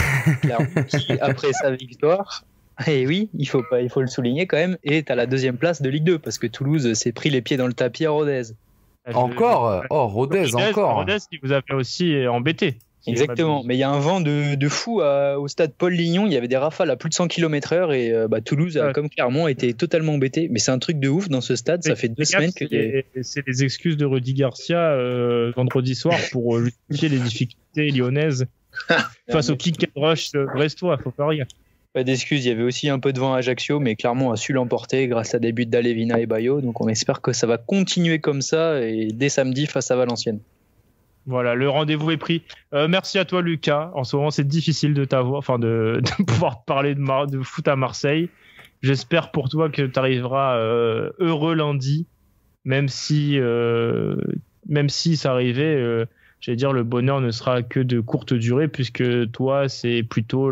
Clermont qui, après sa victoire, et oui, il faut le souligner quand même, est à la 2e place de Ligue 2 parce que Toulouse s'est pris les pieds dans le tapis à Rodez. Encore Rodez, encore. Rodez qui vous a fait aussi embêté. Exactement, mais il y a un vent de fou au stade Paul Lignon, il y avait des rafales à plus de 100 km/h et Toulouse, comme Clermont, était totalement embêté. Mais c'est un truc de ouf dans ce stade, ça fait 2 semaines que... C'est les excuses de Rudy Garcia vendredi soir pour justifier les difficultés lyonnaises face au kick and rush brestois, faut pas rire. Pas d'excuses, il y avait aussi un peu de vent à Ajaccio, mais Clermont a su l'emporter grâce à des buts d'Alevina et Bayo, donc on espère que ça va continuer comme ça et dès samedi face à Valenciennes. Voilà, le rendez-vous est pris. Merci à toi, Lucas. En ce moment, c'est difficile de t'avoir, enfin de pouvoir te parler de foot à Marseille. J'espère pour toi que tu arriveras heureux lundi, même si ça arrivait, j'allais dire, le bonheur ne sera que de courte durée, puisque toi, t'es plutôt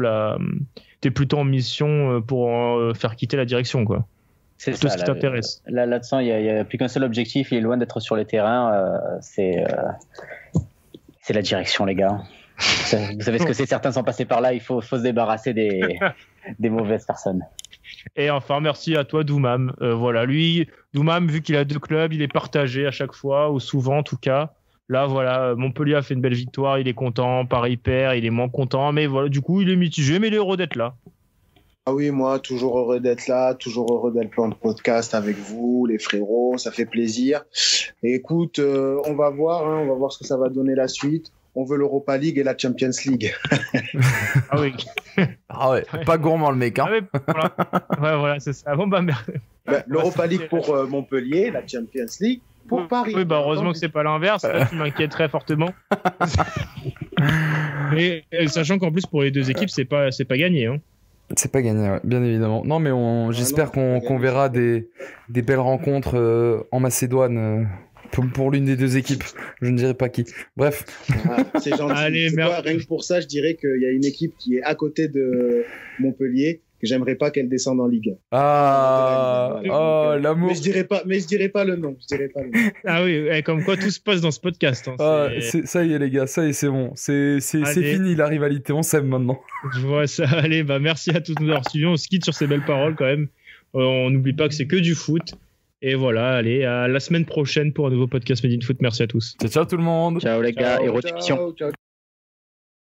en mission pour faire quitter la direction, quoi. C'est tout ça, ce qui t'intéresse. Là-dedans, il y a plus qu'un seul objectif, il est loin d'être sur les terrains. C'est la direction, les gars. Vous savez ce que c'est, certains sont passés par là, il faut se débarrasser des mauvaises personnes. Et enfin, merci à toi, Doumam. Voilà, lui, Doumam, vu qu'il a 2 clubs, il est partagé à chaque fois, ou souvent en tout cas. Là, voilà, Montpellier a fait une belle victoire, il est content. Paris perd, il est moins content. Mais voilà, du coup, il est mitigé, mais il est heureux d'être là. Ah oui, moi, toujours heureux d'être là, toujours heureux d'être en podcast avec vous, les frérots, ça fait plaisir. Et écoute, on va voir ce que ça va donner la suite. On veut l'Europa League et la Champions League. Ah oui. Ah ouais, pas gourmand le mec, hein. Ah ouais, voilà, c'est ça. Bon, merde. L'Europa League pour Montpellier, la Champions League pour Paris. Oui, heureusement que c'est pas l'inverse, là, tu m'inquiètes très fortement. Mais sachant qu'en plus, pour les 2 équipes, c'est pas gagné, hein. C'est pas gagné, ouais, bien évidemment. Non, mais j'espère qu'on verra des belles rencontres en Macédoine pour l'une des 2 équipes. Je ne dirai pas qui. Bref. C'est gentil. Allez, rien que pour ça, je dirais qu'il y a une équipe qui est à côté de Montpellier que j'aimerais pas qu'elle descende en Ligue 1. L'amour. Mais je dirais pas le nom. Ah oui, comme quoi tout se passe dans ce podcast. Hein, ça y est les gars, ça y est, c'est bon. C'est fini la rivalité, on s'aime maintenant. Je vois ça. Allez, merci à tous de nous avoir suivis. On se quitte sur ces belles paroles quand même. On n'oublie pas que c'est que du foot. Et voilà, allez, à la semaine prochaine pour un nouveau podcast Made in Foot. Merci à tous. Ciao tout le monde. Ciao les gars, et répétition. Ciao.